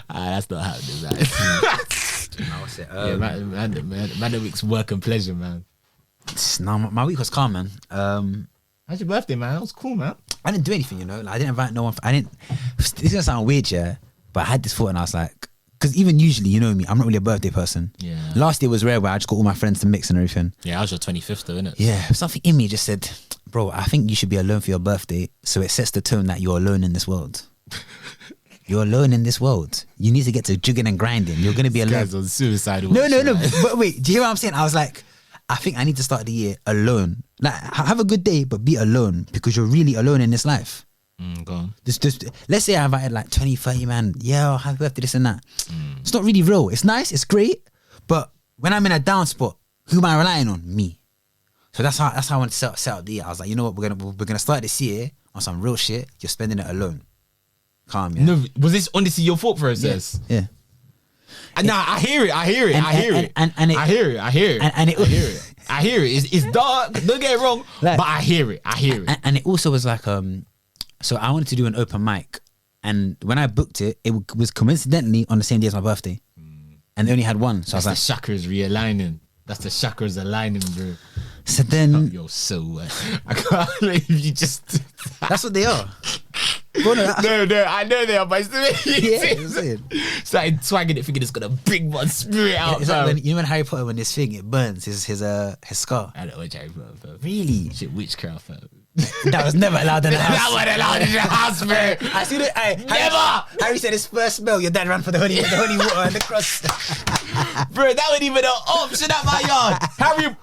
that's not happening, man. what's it? Yeah, man, the week's work and pleasure, man. No, my week was calm, man. How's your birthday, man? That was cool, man. I didn't do anything, you know. Like, I didn't invite no one. This is gonna sound weird, yeah. But I had this thought, and I was like, because even usually, you know me, I'm not really a birthday person. Yeah. Last year was rare, where I just got all my friends to mix and everything. Yeah, I was your 25th, though, innit? Yeah, something in me just said, bro, I think you should be alone for your birthday, so it sets the tone that you're alone in this world. You're alone in this world. You need to get to jigging and grinding. You're gonna be alone. Guys on suicidal. No. But wait, do you hear what I'm saying? I was like, I think I need to start the year alone. Like, have a good day, but be alone because you're really alone in this life. Go on. Just let's say I invited like 20, 30 man. Yeah, happy birthday, this and that. It's not really real. It's nice, it's great, but when I'm in a down spot, who am I relying on? Me. So that's how I want to set up the year. I was like, you know what, we're gonna start this year on some real shit. You're spending it alone. Calm, yeah. No, was this honestly your thought process? Yeah. Nah, I hear it. I hear it. It's dark. Don't get it wrong, Like, but I hear it. And it also was like, So I wanted to do an open mic, and when I booked it, it was coincidentally on the same day as my birthday, and they only had one. So That's I was the chakras realigning. That's the chakras aligning, bro. so then You're so wet. I can't believe you just. that's what they are. Bro, no, I know they are, but it's the way you Yeah, say I'm saying. started swagging it, thinking it's gonna bring one spirit out. It's like fam. when, you know when Harry Potter, when this thing it burns his scar. I don't watch Harry Potter, fam. Really? Shit, witchcraft, fam. That was never allowed in the That house. wasn't allowed in the house, man. I see that. Never! Harry said his first spell. Your dad ran for the holy water and the cross. Bro, that wasn't even an option at my yard. Harry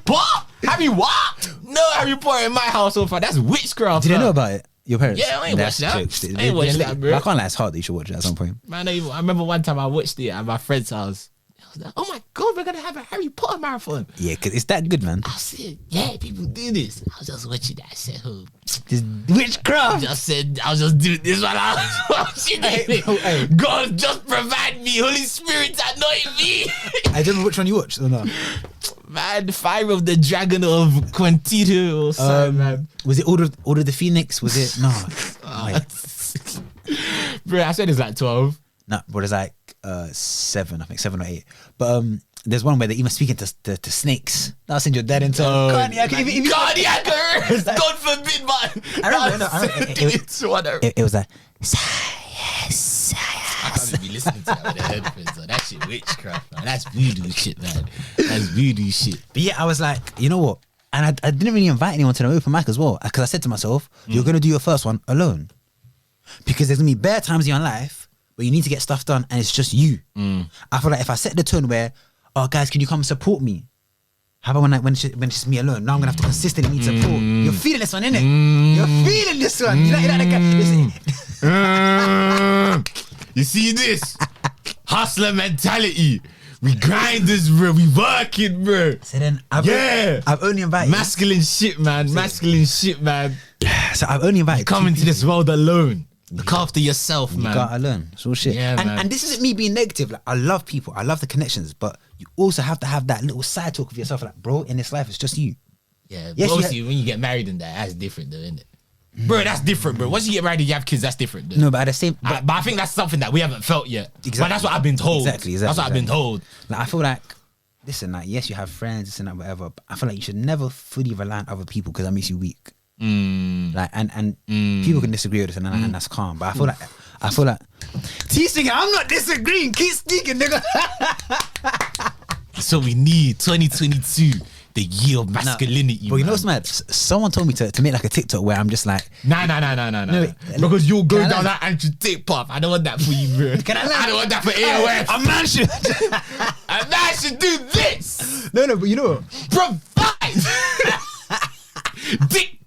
Potter? Harry what? No Harry Potter in my household, fam. That's witchcraft. Did they fam. know about it? Your parents? Yeah, I ain't That's watched that. jokes. I ain't watched that, bro. I can't lie. It's hard that you should watch it at some point. Man, I remember one time I watched it at my friend's house. I was like, oh my God, we're gonna have a Harry Potter marathon. Yeah, because it's that good, man. I said, yeah, people do this. I was just watching that. I said, oh, This witchcraft. I was just doing this while I was watching it. Hey. God just provide me. Holy Spirit anoint me. I don't know which one you watched or not. Man, Fire of the Dragon of Quantito or something, man. Was it Order of the Phoenix? Was it no? Bro, I said it's like 12. No, but it's like 7, I think 7 or 8. But there's one where they're even speaking to snakes. I'll send your dad into Cardiac arrest. God forbid, man. I remember. It was like I can't even be listening to that with the headphones on. That shit witchcraft, man. That's voodoo shit, man. That's voodoo shit. But yeah, I was like, you know what? And I didn't really invite anyone to the open mic as well, because I said to myself, you're gonna do your first one alone, because there's gonna be bare times in your life where you need to get stuff done, and it's just you. I feel like if I set the tone where, oh guys, can you come support me? How about when it's just me alone? Now I'm gonna have to consistently need support. You're feeling this one, innit? You're feeling this one. You know that guy. You see this? Hustler mentality. We grinders, bro. We working, bro. So then I've only invited masculine shit, man. Masculine shit, man. So I've only invited Come into this world alone. Look after yourself, man. You gotta learn. It's all shit. Yeah, man. And this isn't me being negative. Like, I love people. I love the connections. But you also have to have that little side talk with yourself. Like, bro, in this life, it's just you. Yeah, Yes, but obviously when you get married and that's different though, isn't it? Bro, that's different, bro. Once you get married and you have kids, that's different. Though. No, but at the same... But I think that's something that we haven't felt yet. Exactly. But that's what I've been told. Exactly. That's what I've been told. Like, I feel like, listen, like, yes, you have friends, this and that, whatever. But I feel like you should never fully rely on other people because that makes you weak. Like, and people can disagree with this and that's calm. But I feel like T-Singing, I'm not disagreeing. Keep speaking, nigga. That's what we need. 2022. The year of masculinity. But you know what's mad? Someone told me to make like a TikTok where I'm just like, Nah. No, Because you'll go can I down that anti-tape path. I don't want that for you, bro. I don't want that for AOS. a man should. A man should do this. No, but you know what? Provide. Dictate.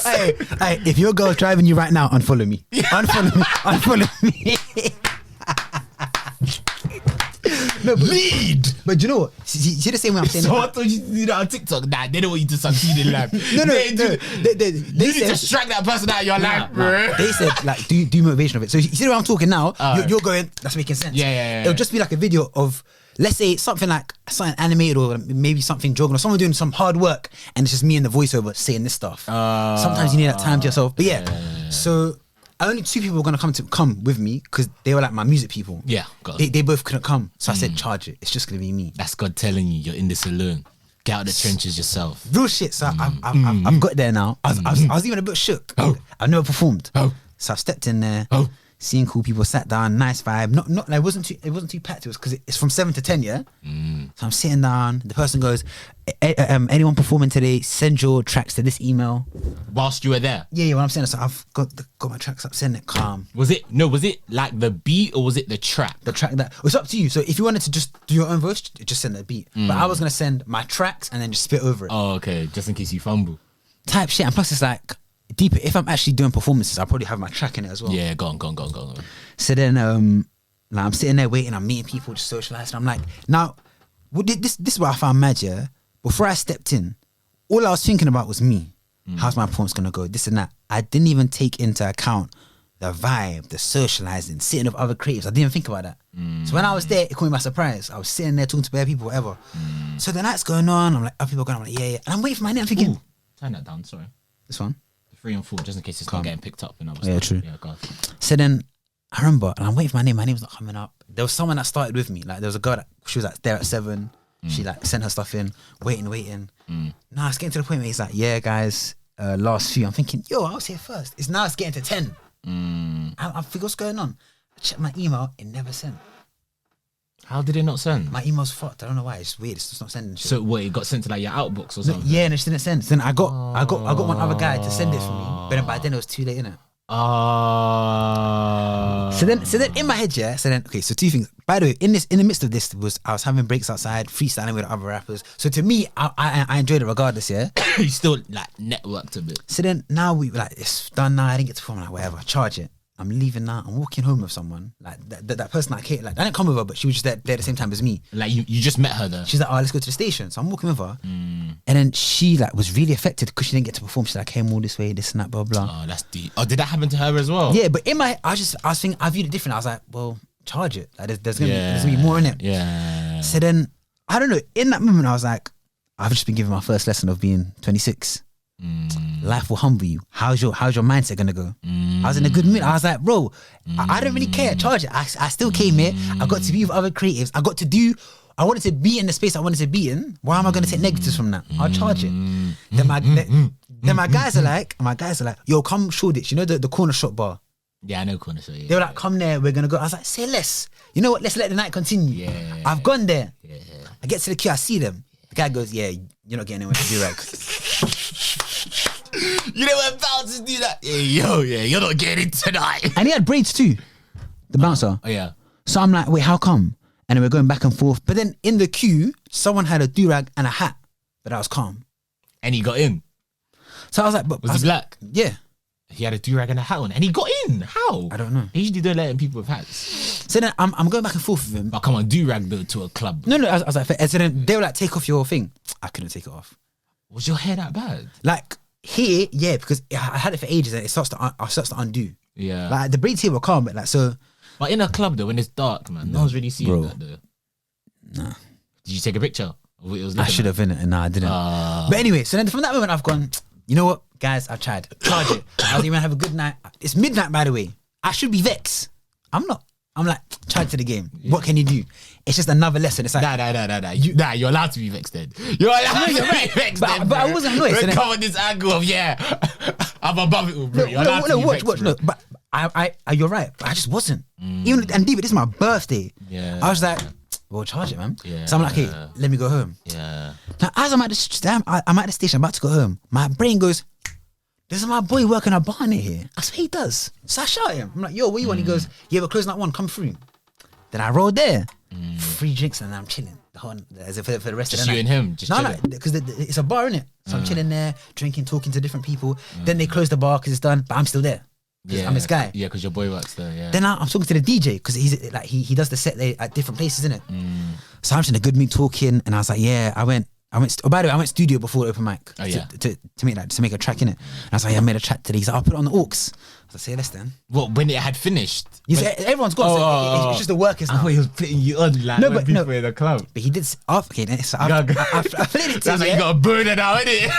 Hey, if your girl's driving you right now, unfollow me. Unfollow me. No, but, lead. But you know what? See the same way I'm saying. So I thought you do that on TikTok. Nah, they don't want you to succeed in life. No. They need said, to strike that person out of your life, bro. They said like do motivation of it. So you see the way I'm talking now? You're going. That's making sense. Yeah. It'll just be like a video of, let's say, something animated or maybe something joking or someone doing some hard work, and it's just me and the voiceover saying this stuff. Sometimes you need that time to yourself. But yeah. So only 2 people were gonna come with me because they were like my music people. Yeah, they both couldn't come, so I said charge it. It's just gonna be me. That's God telling you you're in this alone. Get out of the trenches yourself. Real shit. So I've got there now. I was even a bit shook. I've never performed. So I stepped in there. Seeing cool people, sat down, nice vibe. Not. It wasn't too packed. It was because it's from 7 to 10. Yeah. So I'm sitting down. The person goes, anyone performing today, send your tracks to this email. Whilst you were there. Yeah. What I'm saying is, so I've got my tracks up. Send it calm. Was it like the beat or was it the track? The track that it's up to you. So if you wanted to just do your own voice, just send the beat. But I was gonna send my tracks and then just spit over it. Oh, okay. Just in case you fumble. Type shit. And plus, it's like deeper. If I'm actually doing performances, I'll probably have my track in it as well. Yeah, go on. So then, like I'm sitting there waiting. I'm meeting people, just socializing. I'm like, now, this is what I found mad. Yeah, before I stepped in, all I was thinking about was me. How's my performance gonna go? This and that. I didn't even take into account the vibe, the socializing, sitting with other creatives. I didn't even think about that. So when I was there, it caught me by surprise. I was sitting there talking to bare people, whatever. So the night's going on. I'm like, other people are going. I'm like, yeah. And I'm waiting for my name. I'm thinking, turn that down. Sorry. This one. 3 and 4, just in case it's not getting picked up. And Yeah, true. Yeah, go on. So then I remember, and I'm waiting for my name. My name's not coming up. There was someone that started with me. Like there was a girl that she was like there at 7. She like sent her stuff in, waiting. Nah, it's getting to the point where he's like, yeah, guys, last few. I'm thinking, yo, I was here first. It's getting to 10. I think what's going on. I checked my email, it never sent. How did it not send? My email's fucked. I don't know why. It's weird. It's just not sending shit. So what? It got sent to like your outbooks or something? Yeah, and it didn't send. So then I got one other guy to send it for me, but then by then it was too late, innit? So then in my head, yeah. So then, okay. So 2 things. By the way, in the midst of this, I was having breaks outside, freestyling with other rappers. So to me, I enjoyed it regardless, yeah. You still like networked a bit. So then now we like it's done now. I didn't get to perform, like whatever. Charge it. I'm leaving now. I'm walking home with someone. Like that person I came, like I didn't come with her, but she was just there at the same time as me. Like you just met her there. She's like, oh, let's go to the station. So I'm walking with her, and then she like was really affected because she didn't get to perform. She's like, I came all this way, this and that, blah blah. Oh, that's deep. Oh, did that happen to her as well? Yeah, but in my, I was thinking, I viewed it different. I was like, well, charge it. Like there's gonna be more in it. Yeah. So then I don't know. In that moment, I was like, I've just been given my first lesson of being 26. Life will humble you. How's your mindset gonna go? I was in a good mood. I was like, bro, I don't really care. Charge it. I still came here. I got to be with other creatives. I wanted to be in the space I wanted to be in. Why am I gonna take negatives from that? I'll charge it. Then my guys are like, yo, come Shoreditch. You know the corner shop bar? Yeah, I know corner shop. Yeah. They were like, come there. We're gonna go. I was like, say less. You know what? Let's let the night continue. Yeah. I've gone there. Yeah. I get to the queue. I see them. The guy goes, yeah, you're not getting anywhere to do rag. You know when bouncers do that? Yeah, you're not getting it tonight. And he had braids too, the bouncer. Oh yeah. So I'm like, wait, how come? And then we're going back and forth. But then in the queue, someone had a do-rag and a hat, but I was calm. And he got in. So I was like, but Was he black? Yeah. He had a do-rag and a hat on, and he got in. How? I don't know. They usually don't let in people with hats. So then I'm going back and forth with him. But come on, do-rag though to a club. No, I was like, and so then they were like, take off your thing. I couldn't take it off. Was your hair that bad? Like here, yeah, because I had it for ages and it starts to undo. Yeah. Like the braids here were calm, but like so. But in a club though, when it's dark, man, no one's really seeing that though. Nah. Did you take a picture of what it was? I should have in it, and nah, I didn't. But anyway, so then from that moment, I've gone. You know what, guys? I've tried. Charge it. I was even have a good night. It's midnight, by the way. I should be vexed. I'm not. I'm like, tried to the game. Yeah. What can you do? It's just another lesson. It's like nah. You're allowed to be vexed then. You're allowed to be vexed then. But I wasn't annoyed. Don't come on this angle of I'm above it all, bro. Watch. No, but I you're right. But I just wasn't. Even and David, this is my birthday. Yeah. I was like, well, charge it, man. Yeah. So I'm like, hey, let me go home. Yeah. Now as I'm at the station, I'm about to go home. My brain goes, there's my boy working a bar near here. That's what he does. So I shout at him. I'm like, yo, what you want? He goes, yeah, we're closing at 1. Come through. Then I rolled there. 3 drinks and I'm chilling. As if for the rest just of the night. you and him? Just no, because it's a bar, innit? So I'm chilling there, drinking, talking to different people. Then they close the bar because it's done, but I'm still there. I'm this guy. Yeah, because your boy works there, yeah. Then I'm talking to the DJ because he's like he does the set there at different places, innit? So I'm just in a good mood talking and I was like, yeah, I went, by the way, I went studio before the open mic to make a track in it. And I was like, yeah, I made a track today. He's like, I'll put it on the aux. I was like, say less then. What, when it had finished? Everyone's gone. So it's just the workers now. I thought he was putting you on like when people were in the club. But he did. Okay, then so I played it to him. That's like you got a burner now, innit?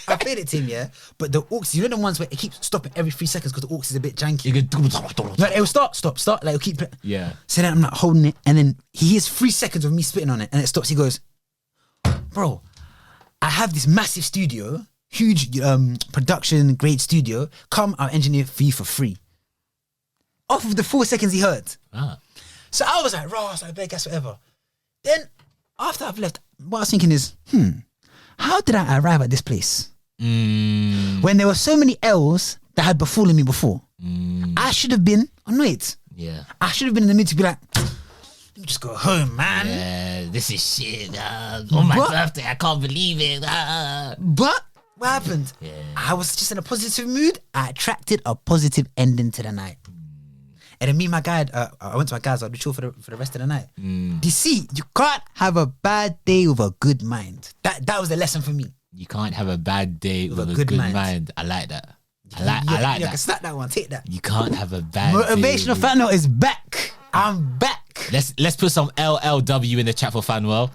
I played it to him, yeah. But the aux, you know the ones where it keeps stopping every 3 seconds because the aux is a bit janky. You could like, it will stop. Like it'll keep. Yeah. So then I'm like holding it, and then he hears 3 seconds of me spitting on it, and it stops. He goes, bro, I have this massive studio, huge production grade studio. Come, I'll engineer for you for free. Off of the 4 seconds he heard. So I was like, Ross, I beg, guess whatever. Then after I've left, what I was thinking is, how did I arrive at this place? When there were so many L's that had befallen me before. I should have been annoyed. Yeah. I should have been in the mood to be like, let me just go home, man. Yeah, this is shit. On my birthday, I can't believe it. But what happened? Yeah. I was just in a positive mood. I attracted a positive ending to the night. And then me and my guy, I went to my guys, I'll be chill for the rest of the night. You see, you can't have a bad day with a good mind. That was the lesson for me. You can't have a bad day with a good mind. I like that. I like that. I can snap that one, take that. You can't have a bad Motivational day. Fanuel is back. I'm back. Let's put some LLW in the chat for Fanuel.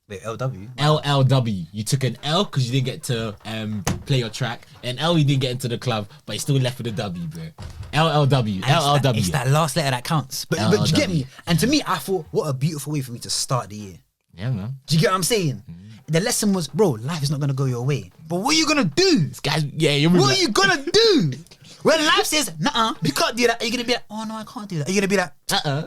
Wait, LW? LLW. You took an L because you didn't get to play your track. An L, you didn't get into the club, but you still left with a W, bro. LLW. LLW. It's that last letter that counts. But you get me? And to me, I thought, what a beautiful way for me to start the year. Yeah, man. Do you get what I'm saying? The lesson was, bro, life is not going to go your way. But what are you going to do? This guy's, yeah, what are you going to do? When life says, nah, you can't do that, are you going to be like, oh no, I can't do that? Are you going to be like,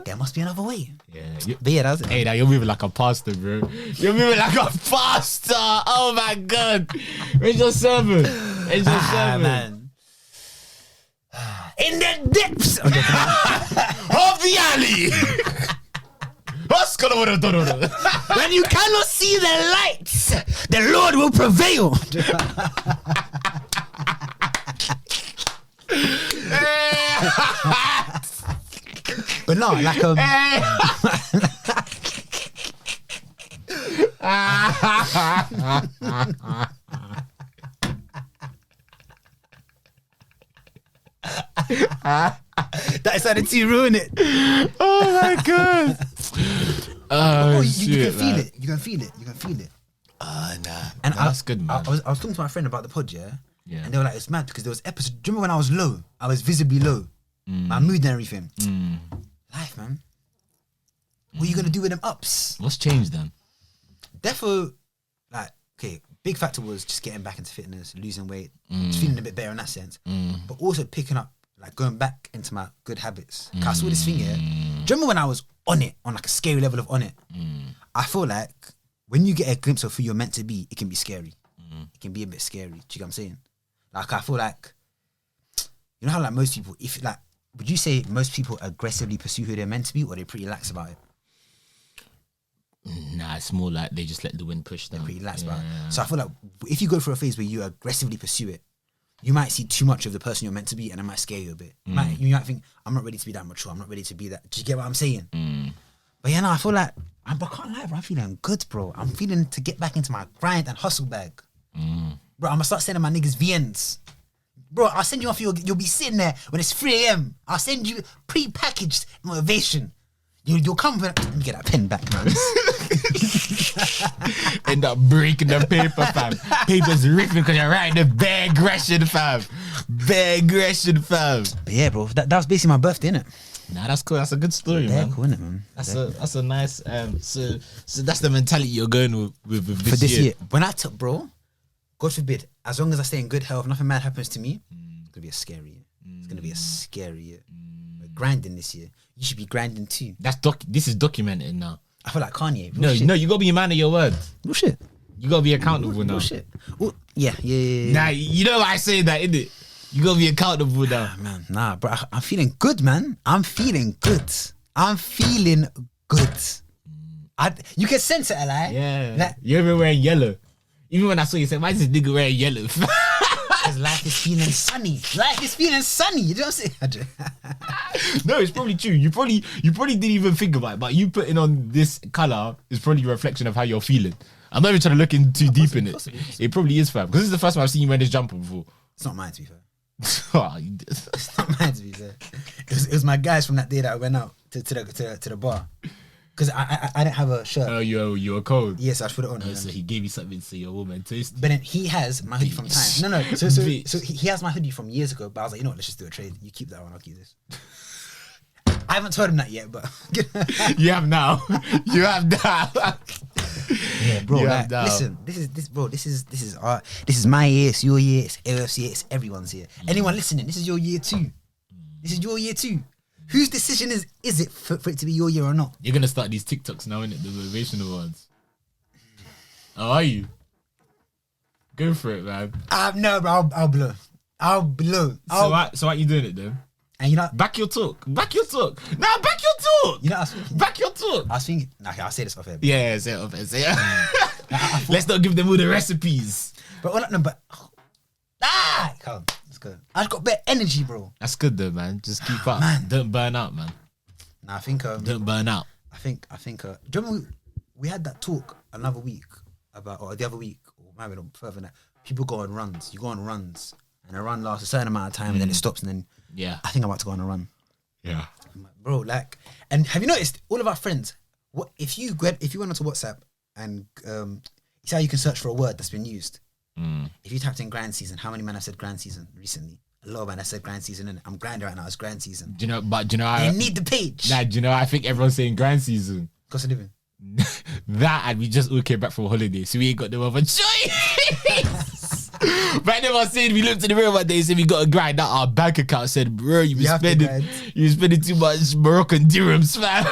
there must be another way. Yeah. But yeah, that's it. Hey, now you're moving like a pastor, bro. You're moving like a pastor. Oh my God. Where's your sermon? Where's your sermon? Man. In the depths of the alley. when you cannot see the lights, the Lord will prevail. But no, like that decided to ruin it. Oh my God. You can feel it. You can feel it. You can feel it. Nah. And that's good, man. I was talking to my friend about the pod, yeah? Yeah. And they were like, it's mad because there was episodes. Do you remember when I was low? I was visibly low. My mood and everything. Life, man. What are you going to do with them ups? What's changed then? Therefore, like, okay, big factor was just getting back into fitness, losing weight, just feeling a bit better in that sense. But also picking up, like going back into my good habits. 'Cause I saw this thing here. Do you remember when I was on it, on like a scary level of on it? I feel like when you get a glimpse of who you're meant to be, it can be scary. It can be a bit scary. Do you get what I'm saying? Like, I feel like, you know how like most people, if like, would you say most people aggressively pursue who they're meant to be, or they're pretty lax about it? Nah, it's more like they just let the wind push them. They're pretty lax about it. So I feel like if you go through a phase where you aggressively pursue it, you might see too much of the person you're meant to be, and it might scare you a bit. You might think, I'm not ready to be that mature. I'm not ready to be that. Do you get what I'm saying? But yeah, no, I feel like, I can't lie, bro. I'm feeling good, bro. I'm feeling to get back into my grind and hustle bag. Bro, I'm gonna start sending my niggas VNs. Bro, I'll send you off, you'll be sitting there when it's 3 a.m. I'll send you pre-packaged motivation. You'll come with, let me get that pen back, man. End up breaking the paper, fam. Paper's ripping because you're writing the bare aggression, fam. Bare aggression, fam. But yeah, bro, that was basically my birthday, innit? Nah, that's cool. That's a good story, Yeah, man. cool, innit, man? That's a nice. So that's the mentality you're going with this For this year. year. When I took, bro, God forbid, as long as I stay in good health, nothing bad happens to me, it's gonna be a scary year. It's gonna be a scary year. We're grinding this year. You should be grinding too. This is documented now. I feel like Kanye. No, you gotta be a man of your word. No shit. You gotta be accountable now. No shit. Oh, yeah. Nah, you know why I say that, innit? You gotta be accountable now. Man, nah, bro. I'm feeling good, man. I'm feeling good. You can sense it, like. Yeah. Like, You're even wearing yellow. Even when I saw you, said, why is this nigga wearing yellow? because life is feeling sunny. Life is feeling sunny. You know what I'm saying? No, it's probably true. You probably didn't even think about it, but you putting on this colour is probably a reflection of how you're feeling. I'm not even trying to look in too deep in it. Possibly. It probably is, fam. Because this is the first time I've seen you wear this jumper before. It's not mine, to be fair. Oh, you did. It's not mine, to be fair. It was my guys from that day that I went out to the bar. Because I didn't have a shirt. Oh, you were cold. Yes, I just put it on. Oh, so he gave you something so your woman tasted. But then he has my hoodie from time. No. So he has my hoodie from years ago. But I was like, you know what? Let's just do a trade. You keep that one. I'll keep this. I haven't told him that yet, but You have now. You have now. yeah, bro. You Like, have now. listen, this is my year. It's your year. It's AOF's year. It's everyone's year. Anyone listening? This is your year too. This is your year too. Whose decision is it for it to be your year or not? You're gonna start these TikToks now, innit? The motivational ones. How are you? Go for it, man. No, bro. I'll blow. So why you doing it then? And you know, Back your talk. Nah, back your talk. you know, I was thinking. Back your talk. Okay, I'll say this off air. Yeah, say it off. Say it. Let's not give them all the recipes. But calm. Let's go. I just got better energy, bro. That's good though, man. Just keep up. Man. Don't burn out, man. Nah, I think Don't burn out. I think do you remember we had that talk another week about, or the other week, or maybe not further than that. People go on runs. You go on runs, and a run lasts a certain amount of time, and then it stops, and then Yeah. I think I'm about to go on a run. Yeah. I'm like, bro, like, and have you noticed all of our friends? What if you went onto WhatsApp and you see how you can search for a word that's been used. Mm. If you typed in grand season, how many men have said grand season recently? A lot of men have said grand season, and I'm grinding right now. It's grand season. Do you know? I need the page. Nah, do you know? I think everyone's saying grand season. Cost of living. That and we just all came back from holiday, so we ain't got no other choice. But then I was saying, we looked in the mirror one day and said we got a grind. That our bank account said, bro, you been spending too much Moroccan dirhams, man.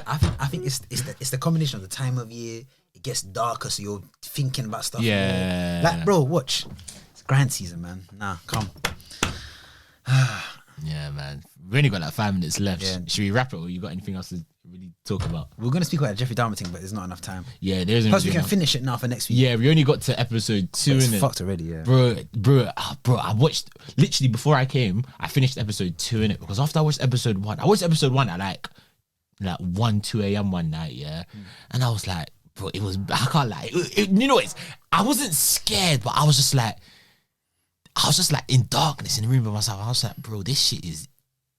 I think it's the combination of the time of year. It gets darker, so you're thinking about stuff. Yeah. More. Like, bro, watch. It's grand season, man. Nah, come. Yeah, man. We only got like 5 minutes left. Yeah. Should we wrap it, or you got anything else to really talk about? We're gonna speak about the Jeffrey Dahmer thing, but there's not enough time. Yeah, there isn't. Plus, we really can enough. finish it now for next week. Yeah, we only got to episode 2. It's innit? fucked already. Yeah, bro. I watched literally before I came. I finished episode 2 in it because after I watched episode 1, I watched episode 1 at like 1-2 a.m. one night. Yeah, and I was like, bro, it was. I can't lie. You know, I wasn't scared, but I was just like in darkness in the room by myself. I was like, bro, this shit is.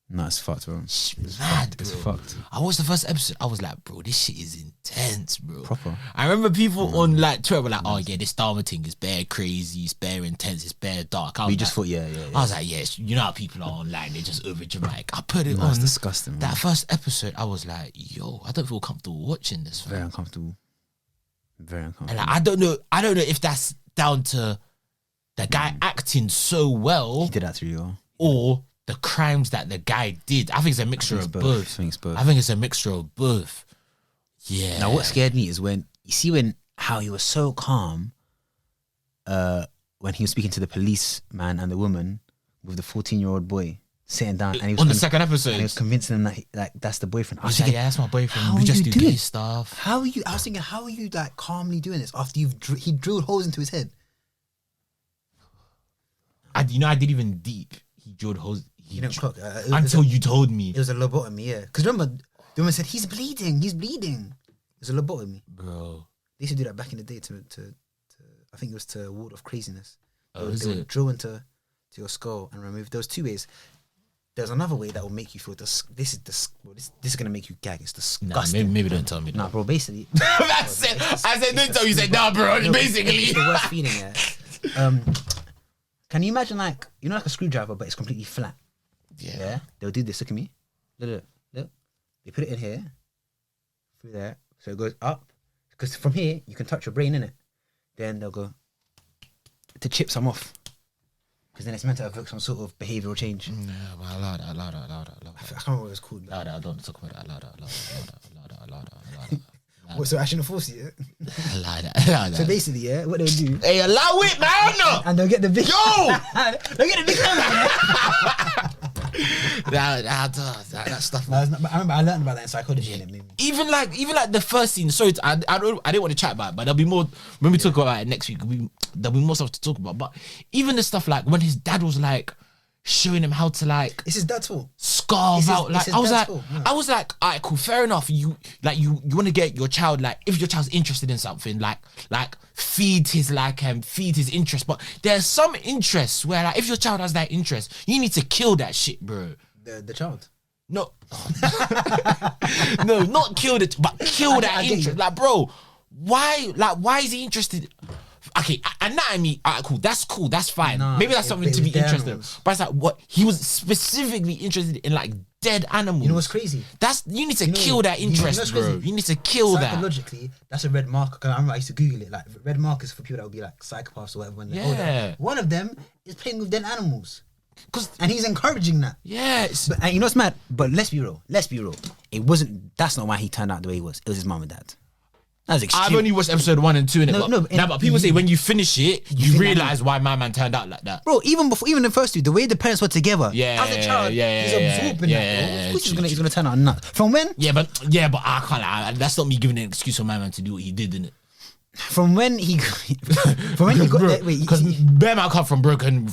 No, it's fucked, bro. Mad, bro. It's fucked. I watched the first episode. I was like, bro, this shit is intense, bro. Proper. I remember people on like Twitter were like, oh yeah, this Dharma thing is bare crazy, it's bare intense, it's bare dark. We just thought, yeah. I was like, yes, you know how people are online, they're just over dramatic. I put it on. It's disgusting, man. That first episode, I was like, yo, I don't feel comfortable watching this. Very uncomfortable. Very uncomfortable. And like, I don't know if that's down to the guy acting so well. He did that to you, or the crimes that the guy did. I think it's a mixture of both. I think it's both. I think it's a mixture of both. Yeah. Now, what scared me is when how he was so calm when he was speaking to the policeman and the woman with the 14-year-old boy sitting down, and he was on the second episode, and he was convincing them that that's the boyfriend. I was like, thinking, yeah, that's my boyfriend. How We are just you do doing gay stuff. How are you? I was thinking, how are you like calmly doing this after he drilled holes into his head? I didn't even deep. He drilled holes. You didn't clock until you told me. It was a lobotomy, yeah. Because remember, the woman said, he's bleeding. It was a lobotomy. Bro. They used to do that back in the day to I think it was to ward off craziness. Oh, they would drill into your skull and remove. There was 2 ways. There's another way that will make you feel this is gonna make you gag. It's disgusting. Nah, maybe don't tell me that. Nah, bro, basically. That's it. I said don't tell you. Said nah, bro. No, basically. it's the worst feeling, yeah. Can you imagine like a screwdriver but it's completely flat? Yeah. They'll do this. Look at me. Look. They put it in here. Through there. So it goes up. Because from here you can touch your brain, innit? Then they'll go to chip some off. Because then it's meant to evoke some sort of behavioural change. Yeah, but I love that. I can't remember what it's called. I don't talk about that. I love that. What, so I shouldn't force you? I like that. So basically, yeah, what they'll do. Hey, allow it, man! And they'll get the big. Yo! They'll get the big camera. that stuff. I remember I learned about that in psychology. And it made me... Even like the first scene. Sorry, I didn't want to chat about it, but there'll be more when we talk about it next week. There'll be more stuff to talk about. But even the stuff like when his dad was like showing him how to like it's his dad's fault. Scarve out. Like I was like, alright, cool, fair enough. You want to get your child, like if your child's interested in something, like feed his interest. But there's some interests where like if your child has that interest, you need to kill that shit, bro. The child. No, no, not kill it, but kill that interest. Like, bro, why is he interested? Okay, anatomy, cool, that's fine. Nah, maybe that's something to be interested in. Animals. But it's like, what? He was specifically interested in like dead animals. You know what's crazy? You need to kill that interest, bro. You need to kill that. Psychologically, that's a red marker. 'Cause I remember I used to Google it. Like red markers for people that would be like psychopaths or whatever when they're older. One of them is playing with dead animals. And he's encouraging that. Yes. And you know what's mad? But let's be real. It wasn't. That's not why he turned out the way he was. It was his mum and dad. That's extreme. I've only watched episode 1 and 2 in it. But people say when you finish it, you realise why my man turned out like that. Bro, even the first two, the way the parents were together. Yeah, as a child, he's absorbing that. Of course he's gonna turn out nuts. From when? Yeah, but I can't lie. That's not me giving an excuse for my man to do what he did, innit? From when he got because bear man come from broken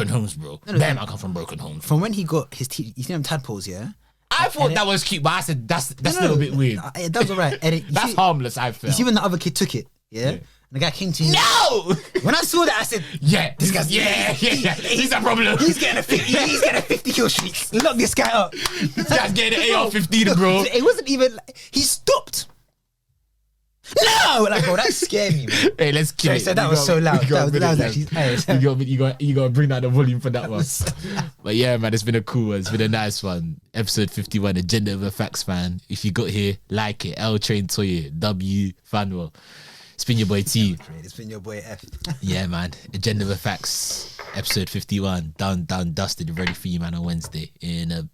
homes, bro. Bear man come from broken homes. From when he got his teeth, you see them tadpoles, yeah. I thought that was cute, but I said that's a little bit weird. That was alright. That's harmless. I feel. You see when the other kid took it, yeah. And the guy came to you. No. When I saw that, I said, "Yeah, this guy's he's a problem. He's getting a 50 kill streak. Lock this guy up. This guy's getting an AR-15, bro. It wasn't even. He stopped. no! Like, oh, that scared me, man. Hey, let's kill Sorry, it. so that was so loud. That was actually. You gotta bring down the volume for that one. But yeah, man, it's been a cool one. It's been a nice one. Episode 51, Agenda Over Facts, man. If you got here, like it. L Train Toye, W Fanuel. It's been your boy T. It's been your boy F. Yeah, man. Agenda Over Facts, episode 51. Done, dusted, ready for you, man, on Wednesday. In a